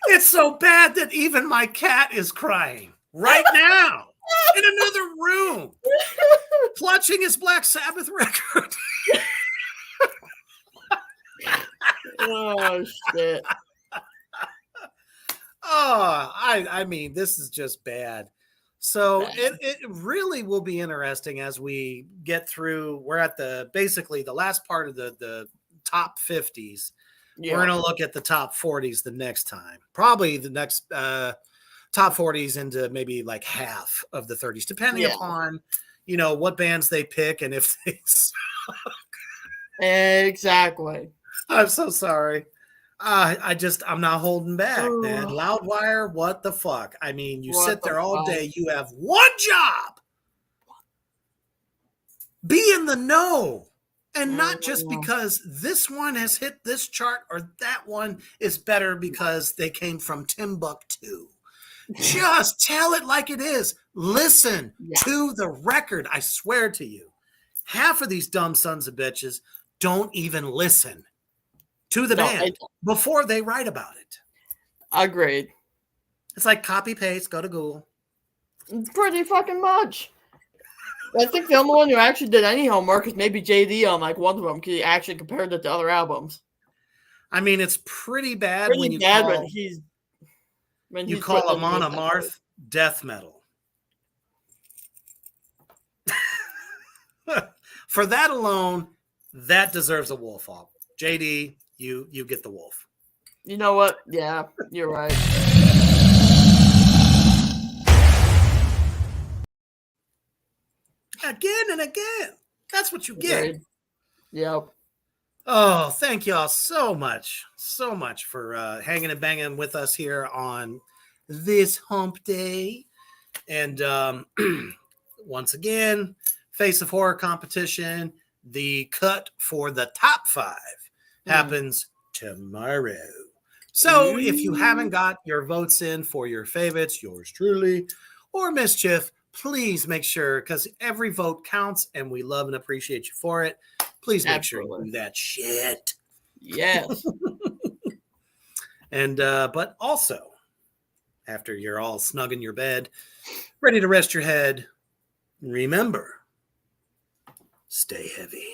It's so bad that even my cat is crying right now in another room, clutching his Black Sabbath record. Oh, shit. Oh, I mean, this is just bad. So it really will be interesting as we get through. We're at basically the last part of the top 50s. Yeah. We're going to look at the top 40s the next time. Probably the next top 40s into maybe like half of the 30s, depending upon, what bands they pick and if they suck. Exactly. I'm so sorry. I'm not holding back, man. Loudwire, what the fuck? I mean, you sit there all day. You have one job. Be in the know. And not just because this one has hit this chart or that one is better because they came from Timbuktu. Just tell it like it is. Listen to the record. I swear to you. Half of these dumb sons of bitches don't even listen to the band before they write about it. Agreed. It's like copy paste, go to Google. Pretty fucking much. I think the only one who actually did any homework is maybe JD on like one of them because he actually compared it to other albums. I mean, it's pretty bad when you call Amon Amarth death metal. For that alone, that deserves a wolf off. JD, you get the wolf. You know what? Yeah, you're right. Again and again. That's what you get. Yep. Oh, thank y'all so much for hanging and banging with us here on this hump day. And once again, Face of Horror competition. The cut for the top 5 happens tomorrow. So if you haven't got your votes in for your favorites, yours truly, or Mischief, please make sure, because every vote counts and we love and appreciate you for it. Please make sure you do that shit. Yes. And but also, after you're all snug in your bed, ready to rest your head, remember, stay heavy.